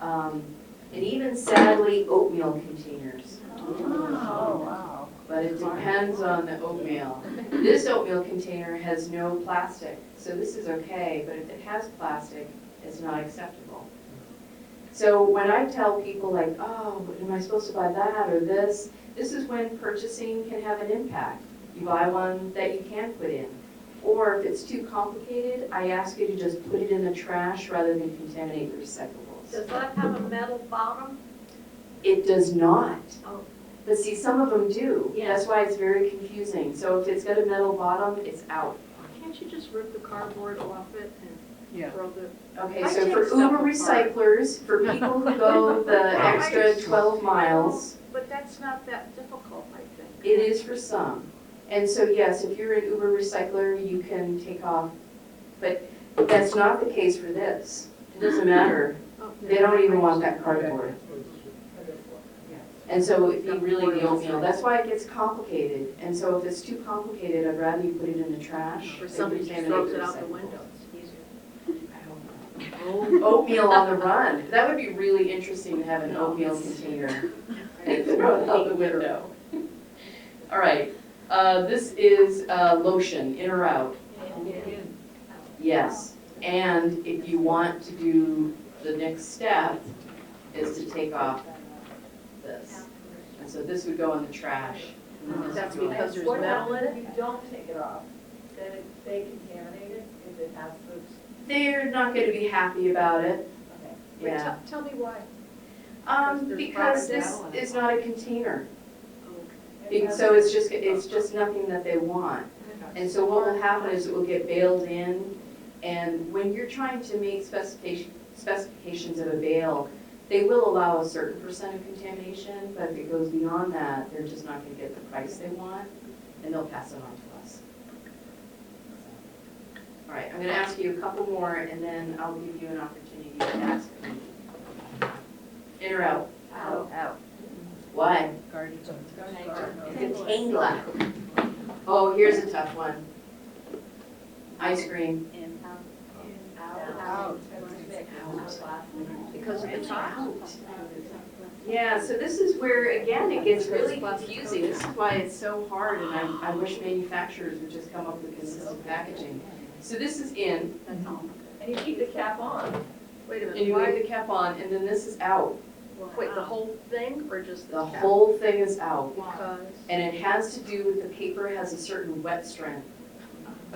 and even sadly oatmeal containers. Oh, wow. But it depends on the oatmeal. This oatmeal container has no plastic, so this is okay, but if it has plastic, it's not acceptable. So when I tell people like, oh, am I supposed to buy that or this is when purchasing can have an impact. You buy one that you can put in. Or if it's too complicated, I ask you to just put it in the trash rather than contaminate the recyclables. Does that have a metal bottom? It does not. Oh. But see, some of them do. Yeah. That's why it's very confusing. So if it's got a metal bottom, it's out. Can't you just rip the cardboard off it and throw the? Okay, I so take for stuff Uber apart. recyclers, for people who go the extra 12 miles, But that's not that difficult, I think. it is for some. And so yes, if you're an Uber recycler, you can take off, but that's not the case for this. It doesn't matter. Oh, They don't even want that cardboard. And so if you really the oatmeal, that's why it gets complicated. And so if it's too complicated, I'd rather you put it in the trash. Or than somebody just contaminate throws the it out the recyclables. window, it's easier. Oatmeal on the run. That would be really interesting to have an oatmeal container and throw it out the window. All right, this is lotion, in or out? Yes. And if you want to do the next step is to take off this. And so this would go in the trash. That's because there's What metal in happens it? if you don't take it off? Then they contaminate it if it has the, They're not going to be happy about it. okay. Wait, Yeah. Tell me why. Because this is not a container. Okay. So it's just nothing that they want. And so what will happen is it will get baled in, and when you're trying to meet specifications of a bale, they will allow a certain percent of contamination, but if it goes beyond that, they're just not going to get the price they want, and they'll pass it on to us. All right, I'm going to ask you a couple more, and then I'll give you an opportunity to ask me. In or out? Out. Why? Tangla. Oh, here's a tough one. Ice cream. Out. Because of the top. Yeah, so this is where, again, it gets really confusing. This is why it's so hard, and I wish manufacturers would just come up with consistent packaging. So this is in, That's all. And you keep the cap on. Wait a and you minute, leave the cap on, and then this is out. wait, the whole thing or just the The cap? whole thing is out. Because. And it has to do with the paper has a certain wet strength.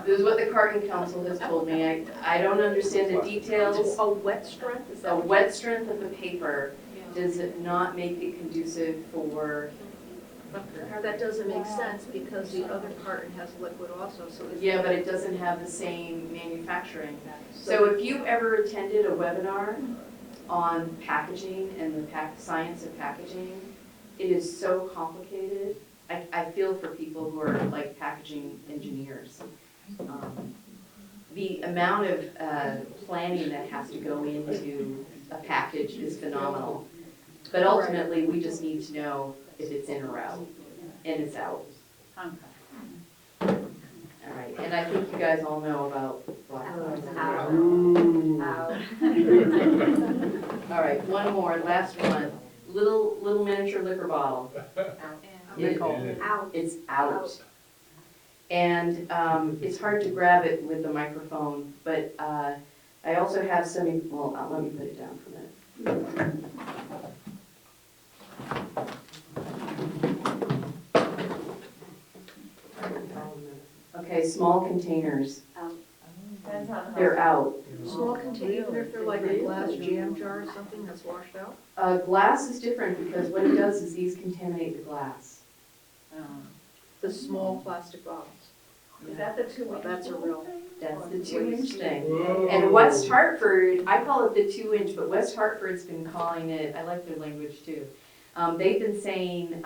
This is what the Carton Council has told me. I don't understand the details. A wet strength, is that The what? wet strength of the paper does not make it conducive for, That doesn't make sense because the other carton has liquid also, so. is yeah, but it doesn't have the same manufacturing. So if you ever attended a webinar on packaging and the science of packaging. It is so complicated. I feel for people who are like packaging engineers. The amount of planning that has to go into a package is phenomenal. But ultimately, we just need to know if it's in or out, and it's out. All right, and I think you guys all know about black box. Ooh. All right, one more, last one. Little miniature liquor bottle. Out. It's out. And it's hard to grab it with the microphone, but I also have some, well, let me put it down for a minute. Okay, small containers, Depends on how. they're out. Small container, if they're like a glass jam jar or something that's washed out? Glass is different because what it does is these contaminate the glass. The small plastic bottles. Is that the 2 Well, inch? that's a real, That's the 2-inch thing. Whoa. And West Hartford, I call it the 2-inch, but West Hartford's been calling it, I like their language too. They've been saying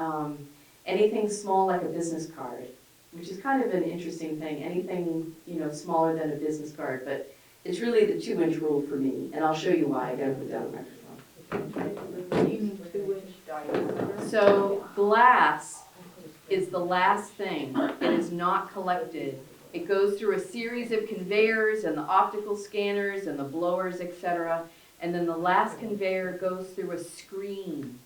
anything small like a business card, which is kind of an interesting thing. Anything, smaller than a business card, but it's really the 2-inch rule for me, and I'll show you why. I gotta put down the microphone. you mean 2-inch diameter? So glass is the last thing. It is not collected. It goes through a series of conveyors and the optical scanners and the blowers, etc. And then the last conveyor goes through a screen.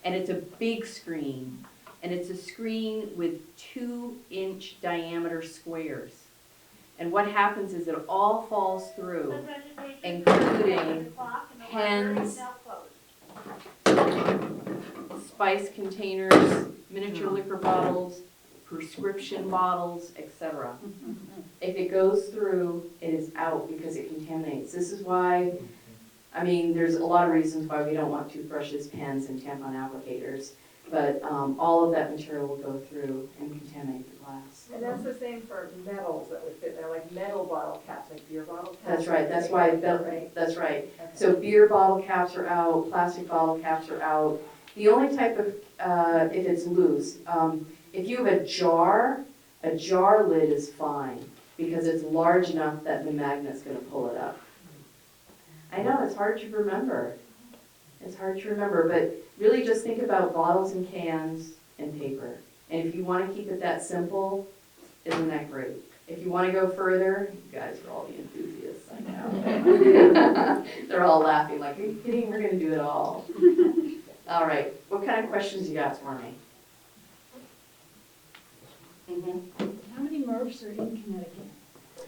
And it's a big screen. And it's a screen with 2-inch diameter squares. And what happens is it all falls through, including pens, spice containers, miniature liquor bottles, prescription bottles, etc. If it goes through, it is out because it contaminates. This is why, there's a lot of reasons why we don't want toothbrushes, pens, and tampon applicators, but all of that material will go through and contaminate the glass. And that's the same for metals that would fit there, like metal bottle caps, like beer bottle caps. That's right, that's why, Right. that's right. Okay. So beer bottle caps are out, plastic bottle caps are out. The only type of, if it's loose, if you have a jar lid is fine because it's large enough that the magnet's going to pull it up. I know, it's hard to remember. It's hard to remember, but really just think about bottles and cans and paper. And if you want to keep it that simple, isn't that great? If you want to go further, you guys are all the enthusiasts, I know. They're all laughing like, are you kidding? We're going to do it all. All right, what kind of questions you got for me? How many MRFs are in Connecticut?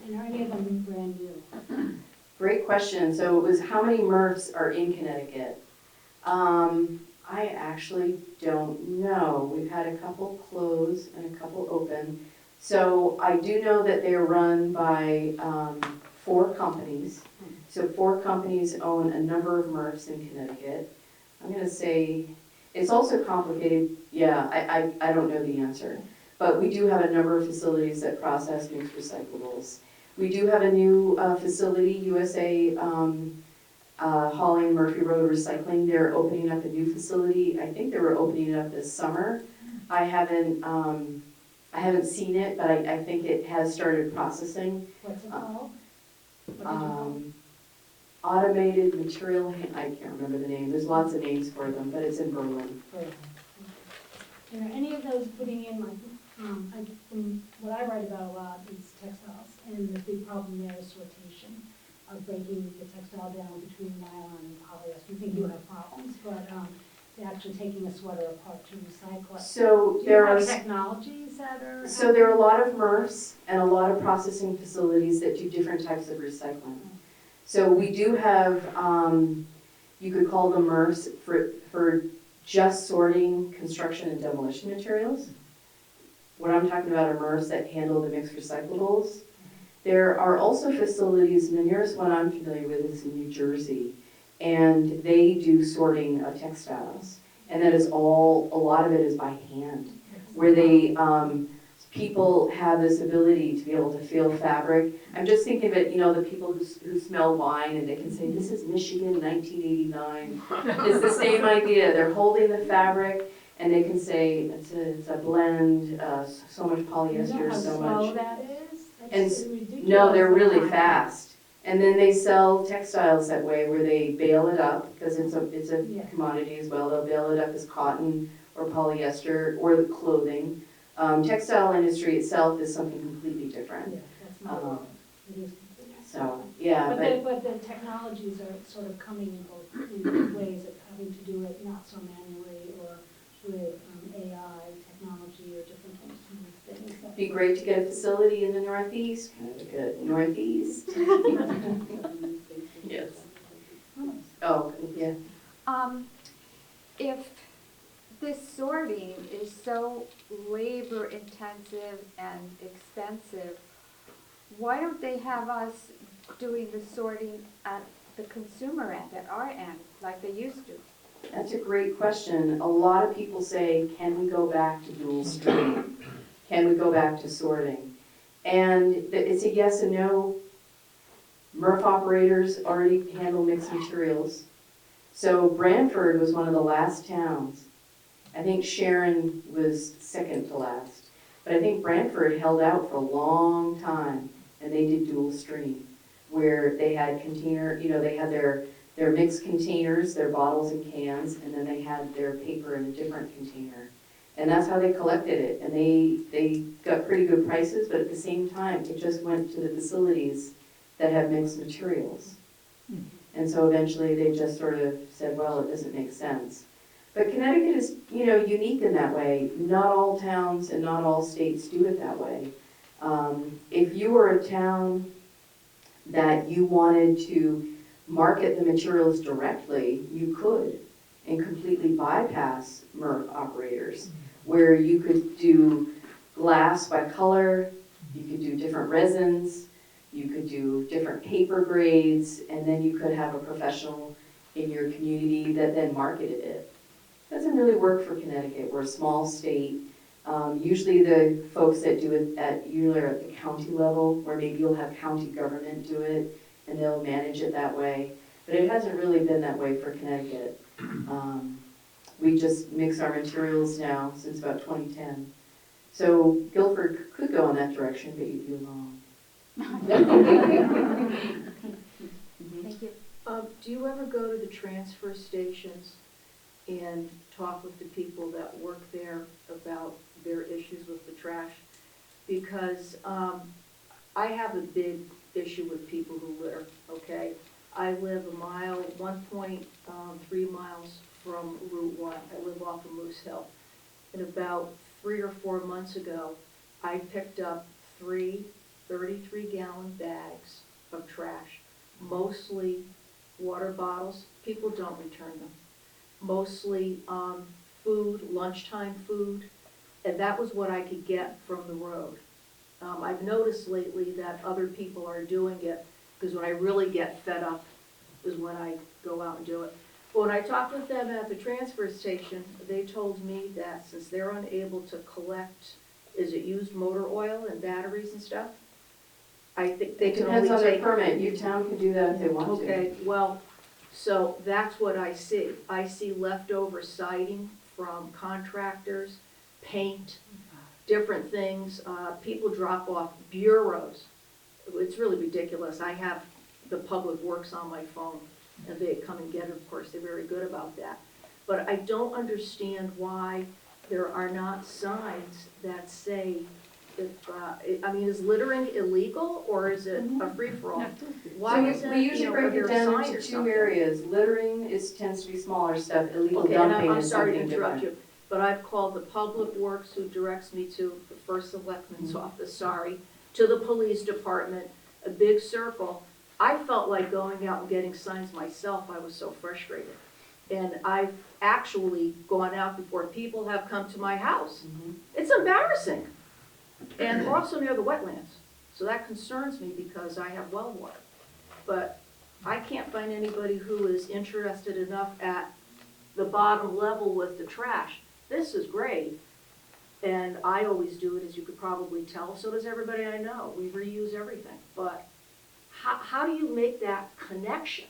And are any of them brand new? Great question. So it was how many MRFs are in Connecticut? I actually don't know. We've had a couple close and a couple open. So I do know that they're run by 4 companies. So 4 companies own a number of MRFs in Connecticut. I'm going to say it's also complicated. Yeah, I don't know the answer. But we do have a number of facilities that process mixed recyclables. We do have a new facility, USA Hauling Murphy Road Recycling. They're opening up a new facility. I think they were opening it up this summer. I haven't seen it, but I think it has started processing. What's it called? What did you call it? Automated material, I can't remember the name. There's lots of names for them, but it's in Berlin. Are any of those putting in like, from what I write about a lot is textiles, and the big problem there is sortation of breaking the textile down between nylon and polyester. You think you have problems, but actually taking a sweater apart to recycle it. So Do there you are have technologies that are? So there are a lot of MRFs and a lot of processing facilities that do different types of recycling. So we do have, you could call them MRFs for just sorting construction and demolition materials. What I'm talking about are MRFs that handle the mixed recyclables. There are also facilities, and the nearest one I'm familiar with is in New Jersey, and they do sorting of textiles. And that is all, a lot of it is by hand, where they, people have this ability to be able to feel fabric. I'm just thinking of it, the people who smell wine and they can say, this is Michigan 1989. It's the same idea. They're holding the fabric and they can say, it's a blend, so much You know polyester, how so slow much. that is? And That's ridiculous. No, they're really fast. And then they sell textiles that way where they bale it up, because it's a Yeah. commodity as well. They'll bale it up as cotton or polyester or the clothing. Textile industry itself is something completely different. Yeah, that's not, it is. So, yeah, But the technologies are sort of coming in both ways of having to do it not so manually or with AI technology or different types of things. it'd be great to get a facility in the Northeast, kind of a good Northeast. Yes. Oh, yeah. If this sorting is so labor intensive and expensive, why don't they have us doing the sorting at the consumer end, at our end, like they used to? That's a great question. A lot of people say, can we go back to dual stream? Can we go back to sorting? And it's a yes and no. MRF operators already handle mixed materials. So Branford was one of the last towns. I think Sharon was second to last. But I think Branford held out for a long time, and they did dual stream, where they had they had their mixed containers, their bottles and cans, and then they had their paper in a different container. And that's how they collected it. And they got pretty good prices, but at the same time, it just went to the facilities that have mixed materials. And so eventually they just sort of said, well, it doesn't make sense. But Connecticut is, unique in that way. Not all towns and not all states do it that way. If you were a town that you wanted to market the materials directly, you could, and completely bypass MRF operators, where you could do glass by color, you could do different resins, you could do different paper grades, and then you could have a professional in your community that then marketed it. Doesn't really work for Connecticut. We're a small state. Usually the folks that do it at the county level, where maybe you'll have county government do it, and they'll manage it that way. But it hasn't really been that way for Connecticut. We just mix our materials now since about 2010. So Guilford could go in that direction, but you'd be wrong. Thank you. Do you ever go to the transfer stations and talk with the people that work there about their issues with the trash? Because I have a big issue with people who litter, okay? I live 1.3 miles from Route 1. I live off of Moose Hill. And about 3 or 4 months ago, I picked up 3 33-gallon bags of trash, mostly water bottles. People don't return them. Mostly food, lunchtime food, and that was what I could get from the road. I've noticed lately that other people are doing it, because when I really get fed up is when I go out and do it. But when I talked with them at the transfer station, they told me that since they're unable to collect, is it used motor oil and batteries and stuff? I think they It can depends only on their take. permit. Your town can do that if they want to. Okay, well, so that's what I see. I see leftover siding from contractors, paint, different things. People drop off bureaus. It's really ridiculous. I have the Public Works on my phone, and they come and get it. Of course, they're very good about that. But I don't understand why there are not signs that say, is littering illegal, or is it a free-for-all? Why So isn't, we usually break there it a down sign into or 2 something? areas. Littering tends to be smaller stuff. Illegal Okay, and dumping I'm is sorry to something interrupt different. you, but I've called the Public Works, who directs me to the First Selectman's Mm-hmm. office, to the police department, a big circle. I felt like going out and getting signs myself. I was so frustrated. And I've actually gone out before people have come to my house. Mhm. It's embarrassing. And we're also near the wetlands, so that concerns me because I have well water. But I can't find anybody who is interested enough at the bottom level with the trash. This is great. And I always do it, as you could probably tell, so does everybody I know. We reuse everything. But how do you make that connection?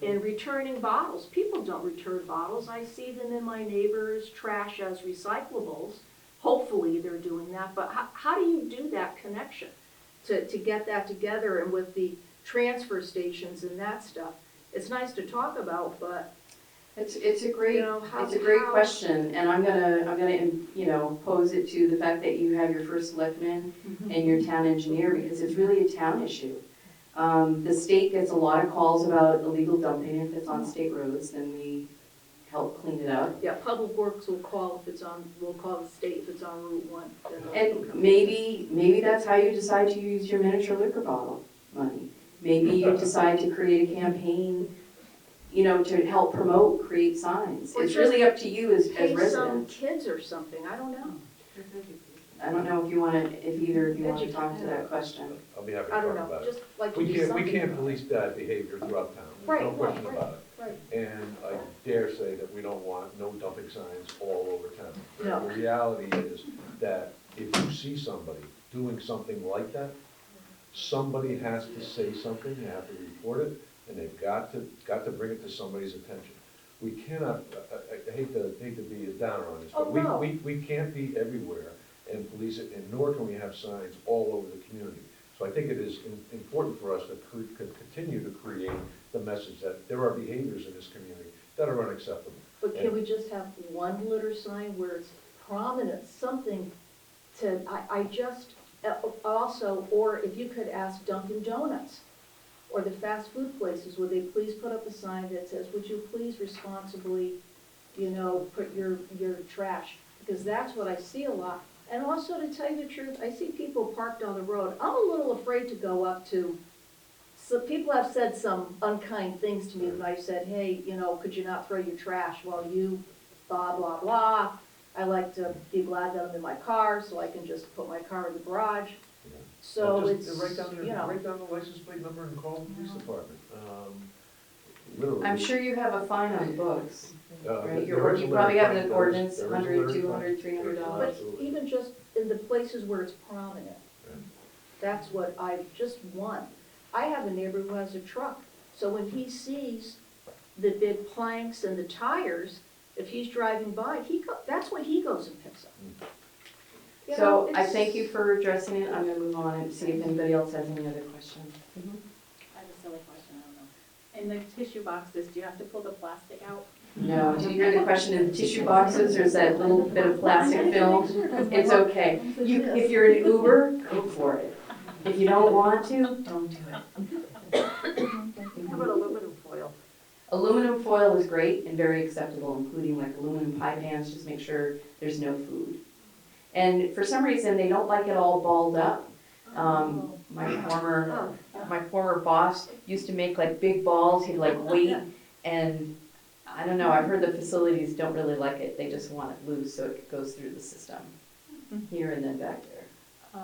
In returning bottles, people don't return bottles. I see them in my neighbor's trash as recyclables. Hopefully they're doing that, but how do you do that connection to get that together? And with the transfer stations and that stuff, it's nice to talk about, but It's a great, You know, how- it's a great how- question, and I'm gonna, pose it to the fact that you have your first selectman and your town engineer, because it's really a town issue. The state gets a lot of calls about illegal dumping. If it's on state roads, then we help clean it up. yeah, Public Works will call we'll call the state if it's on Route 1. then they'll And come. maybe that's how you decide to use your miniature liquor bottle money. Maybe you decide to create a campaign, to help promote, create signs. Or It's just really up to you as Pay some residents. kids or something, I don't know. I don't know if either of you want to talk to that question. I'll be happy to I talk don't know, about it. just like to We do can't, something. we can't police bad behavior throughout town, Right, no right, question right. about it. Right. And I dare say that we don't want no dumping signs all over town. No. The reality is that if you see somebody doing something like that, somebody has to say something, they have to report it, and they've got to bring it to somebody's attention. We cannot, I hate to be a downer on this, Oh, but no. we can't be everywhere and police it, and nor can we have signs all over the community. So I think it is important for us to continue to create the message that there are behaviors in this community that are unacceptable. But can we just have one litter sign where it's prominent, something also, or if you could ask Dunkin' Donuts or the fast food places, would they please put up a sign that says, would you please responsibly, put your trash? Because that's what I see a lot. And also, to tell you the truth, I see people parked on the road. I'm a little afraid to go up to, so people have said some unkind things to me when I said, hey, could you not throw your trash while you blah, blah, blah. I like to be glad that I'm in my car, so I can just put my car in the garage. So Just it's, write down the license plate number and call the police department. Literally. I'm sure you have a fine on the books. Right, there is a you probably litter have an fine. ordinance, There is a $100, litter $200, fine. $300. but Absolutely. even just in the places where it's prominent, Yeah. that's what I just want. I have a neighbor who has a truck, so when he sees the big planks and the tires, if he's driving by, that's when he goes and picks up. You know, So I it's- thank you for addressing it. I'm gonna move on and see if anybody else has any other questions. I have a silly question, I don't know. In the tissue boxes, do you have to pull the plastic out? No, did you hear the question in the tissue boxes? There's that little bit of plastic film. It's okay. If you're an Uber, go for it. If you don't want to, don't do it. How about aluminum foil? Aluminum foil is great and very acceptable, including like aluminum pie pans, just make sure there's no food. And for some reason, they don't like it all balled up. My former boss used to make like big balls, he'd like wait, and I don't know, I've heard the facilities don't really like it, they just want it loose so it goes through the system, here and then back there.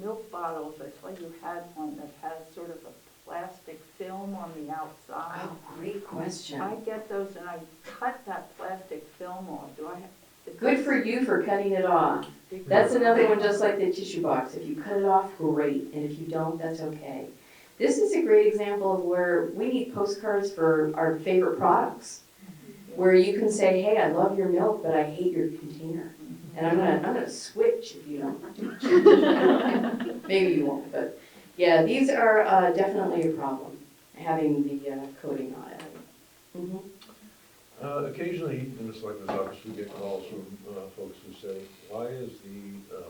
Milk bottles, I saw you had one that has sort of a plastic film on the outside. Oh, great question. I get those and I cut that plastic film off. Do I have? Good for you for cutting it off. That's another one just like the tissue box. If you cut it off, great, and if you don't, that's okay. This is a great example of where we need postcards for our favorite products, where you can say, hey, I love your milk, but I hate your container. And I'm gonna switch if you don't. Maybe you won't, but yeah, these are definitely a problem, having the coating on it. Mhm. Occasionally, in the selectman's office, we get calls from folks who say, why is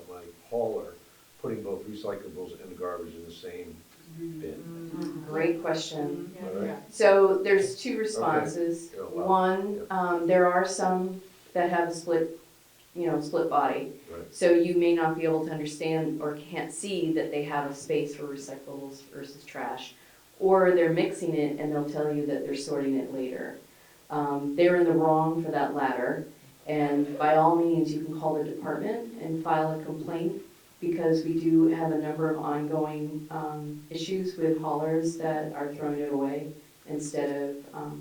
my hauler putting both recyclables and garbage in the same bin? Great question. All right? So there's two responses. Okay. Oh, wow. One, there are some that have a split body. Right. So you may not be able to understand or can't see that they have a space for recyclables versus trash. Or they're mixing it and they'll tell you that they're sorting it later. They're in the wrong for that latter. And by all means, you can call the department and file a complaint, because we do have a number of ongoing issues with haulers that are throwing it away instead of,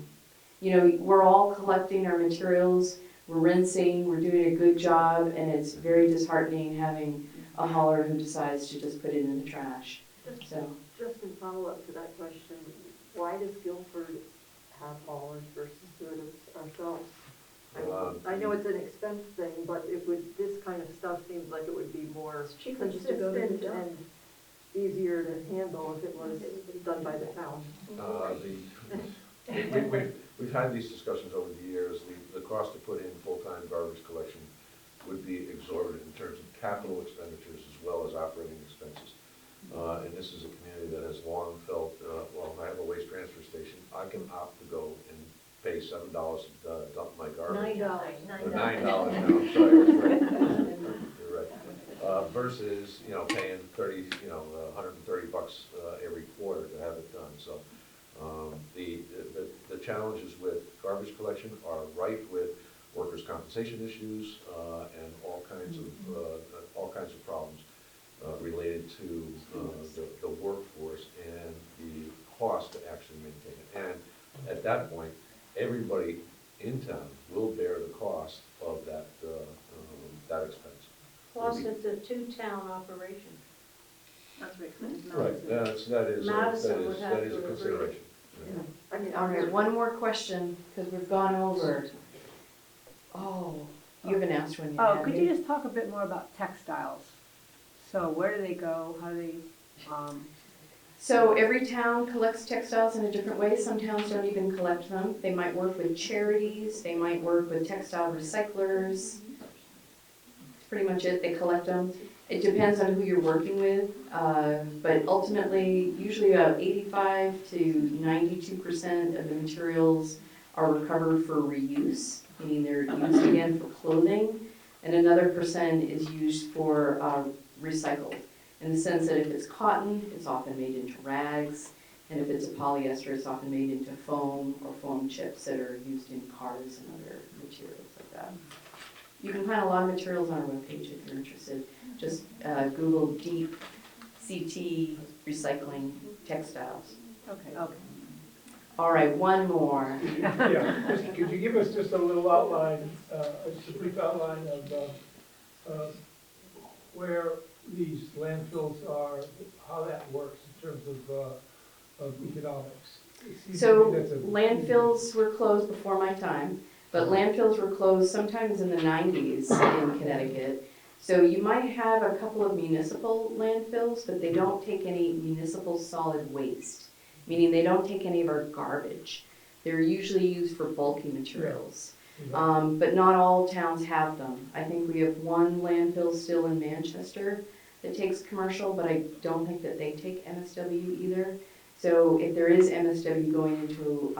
we're all collecting our materials we're rinsing, we're doing a good job, and it's very disheartening having a hauler who decides to just put it in the trash. So, Just in follow-up to that question, why does Guilford have haulers versus do it ourselves? I know it's an expense thing, but this kind of stuff seems like it would be more cheaper just to go to the consistent dump. and easier to handle if it was done by the town. We've had these discussions over the years. The cost to put in full-time garbage collection would be exorbitant in terms of capital expenditures as well as operating expenses. And this is a community that has long felt, well, I have a waste transfer station, I can opt to go and pay $7 to dump my garbage. $9. Or $9 now, I'm sorry, that's right. You're right. Versus, paying 130 bucks every quarter to have it done. So the challenges with garbage collection are rife with workers' compensation issues and all kinds of problems related to the workforce and the cost to actually maintain it. And at that point, everybody in town will bear the cost of that expense. Plus, it's a two-town operation. That's what explains Right, Madison. that is Madison would have a to agree. consideration. Yeah. I mean, all right, one more question, because we've gone over. Oh, you haven't asked one yet, Oh, have could you just talk a bit more about textiles? So where do they go? How do they, So every town collects textiles in a different way. Some towns don't even collect them. They might work with charities, they might work with textile recyclers. That's pretty much it, they collect them. It depends on who you're working with, but ultimately, usually about 85 to 92% of the materials are recovered for reuse, meaning they're used again for clothing, and another percent is used for recycled. In the sense that if it's cotton, it's often made into rags, and if it's a polyester, it's often made into foam or foam chips that are used in cars and other materials like that. You can find a lot of materials on our webpage if you're interested. Just Google deep CT recycling textiles. okay. All right, one more. Yeah, could you give us just a little outline, just a brief outline of where these landfills are, how that works in terms of economics? It seems to So me that's a- landfills were closed before my time, but landfills were closed sometimes in the 90s in Connecticut. So you might have a couple of municipal landfills, but they don't take any municipal solid waste, meaning they don't take any of our garbage. They're usually used for bulky materials. But not all towns have them. I think we have one landfill still in Manchester that takes commercial, but I don't think that they take MSW either. So if there is MSW going into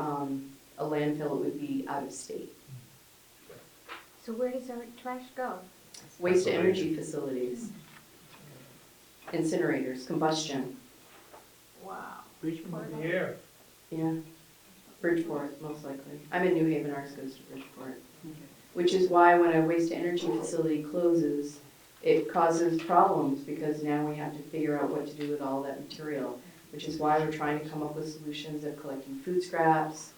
a landfill, it would be out of state. So where does our trash go? Waste to energy facilities, incinerators, combustion, Wow. Bridgeport in the air. yeah. Bridgeport, most likely. I'm in New Haven, ours goes to Bridgeport. Which is why when a waste to energy facility closes, it causes problems because now we have to figure out what to do with all that material, which is why we're trying to come up with solutions of collecting food scraps,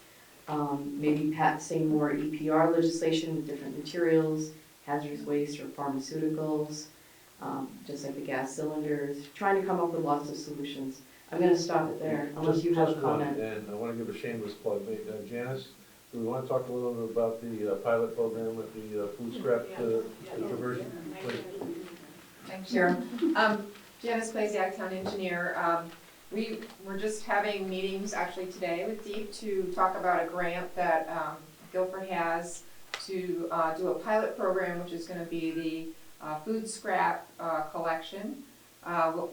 maybe passing more EPR legislation with different materials, hazardous waste or pharmaceuticals, just like the gas cylinders, trying to come up with lots of solutions. I'm going to stop it there, unless you have a Just one, comment. and I want to give a shameless plug. Janice, do we want to talk a little bit about the pilot program with the food scrap diversion? Thanks, Sharon. Janice Klasiak, town engineer. We were just having meetings actually today with Deep to talk about a grant that Guilford has to do a pilot program, which is going to be the food scrap collection.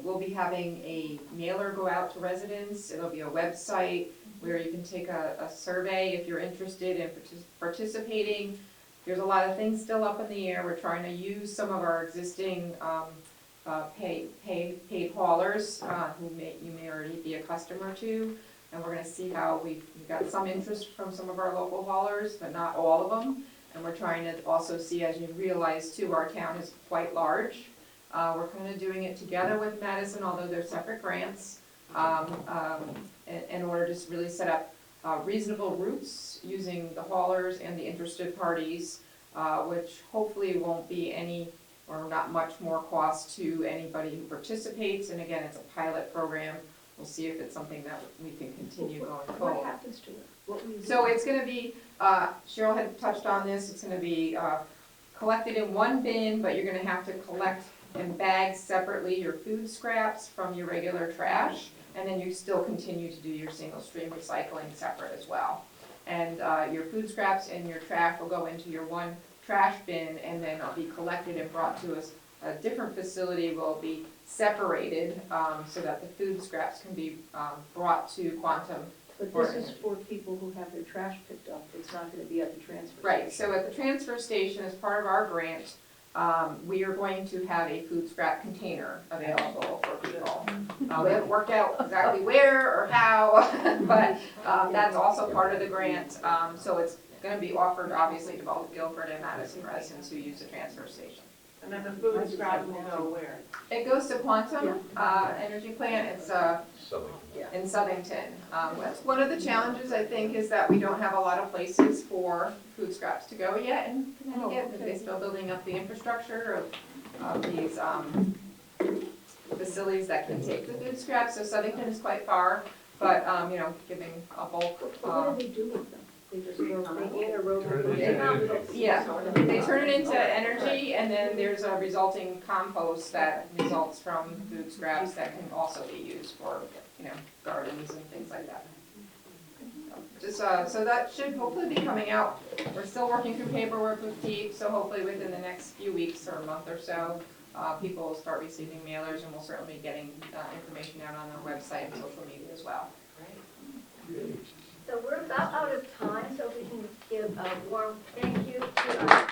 We'll be having a mailer go out to residents. It'll be a website where you can take a survey if you're interested in participating. There's a lot of things still up in the air. We're trying to use some of our existing paid haulers who you may already be a customer to, and we're going to see how we've got some interest from some of our local haulers, but not all of them. And we're trying to also see, as you realize too, our town is quite large. We're kind of doing it together with Madison, although they're separate grants, in order to really set up reasonable routes using the haulers and the interested parties which hopefully won't be any or not much more cost to anybody who participates. And again, it's a pilot program. We'll see if it's something that we can continue going forward. What happens to it? What will you do? So it's gonna be, Cheryl had touched on this, it's gonna be collected in one bin, but you're gonna have to collect in bags separately your food scraps from your regular trash, and then you still continue to do your single stream recycling separate as well. And your food scraps and your trash will go into your one trash bin, and then it'll be collected and brought to us. A different facility will be separated so that the food scraps can be brought to Quantum. But this is for people who have their trash picked up, it's not gonna be at the transfer station. Right, so at the transfer station, as part of our grant, we are going to have a food scrap container available for people. We haven't worked out exactly where or how, but that's also part of the grant. So it's gonna be offered obviously to both Guilford and Madison residents who use the transfer station. And then the food scrap will go where? It goes to Quantum Energy Plant. It's Southern. in Southington. That's one of the challenges, I think, is that we don't have a lot of places for food scraps to go yet in Connecticut. They're still building up the infrastructure of these facilities that can take the food scraps. So Southington is quite far, but you know, giving a bulk. What do they do with them? They just go, they Turn it into energy. Yeah, they turn it into energy, and then there's a resulting compost that results from food scraps that can also be used for, you know, gardens and things like that. Just, so that should hopefully be coming out. We're still working through paperwork with Deep, so hopefully within the next few weeks or a month or so, people will start receiving mailers, and we'll certainly be getting information out on our website and social media as well. So we're about out of time, so we can give a warm thank you to our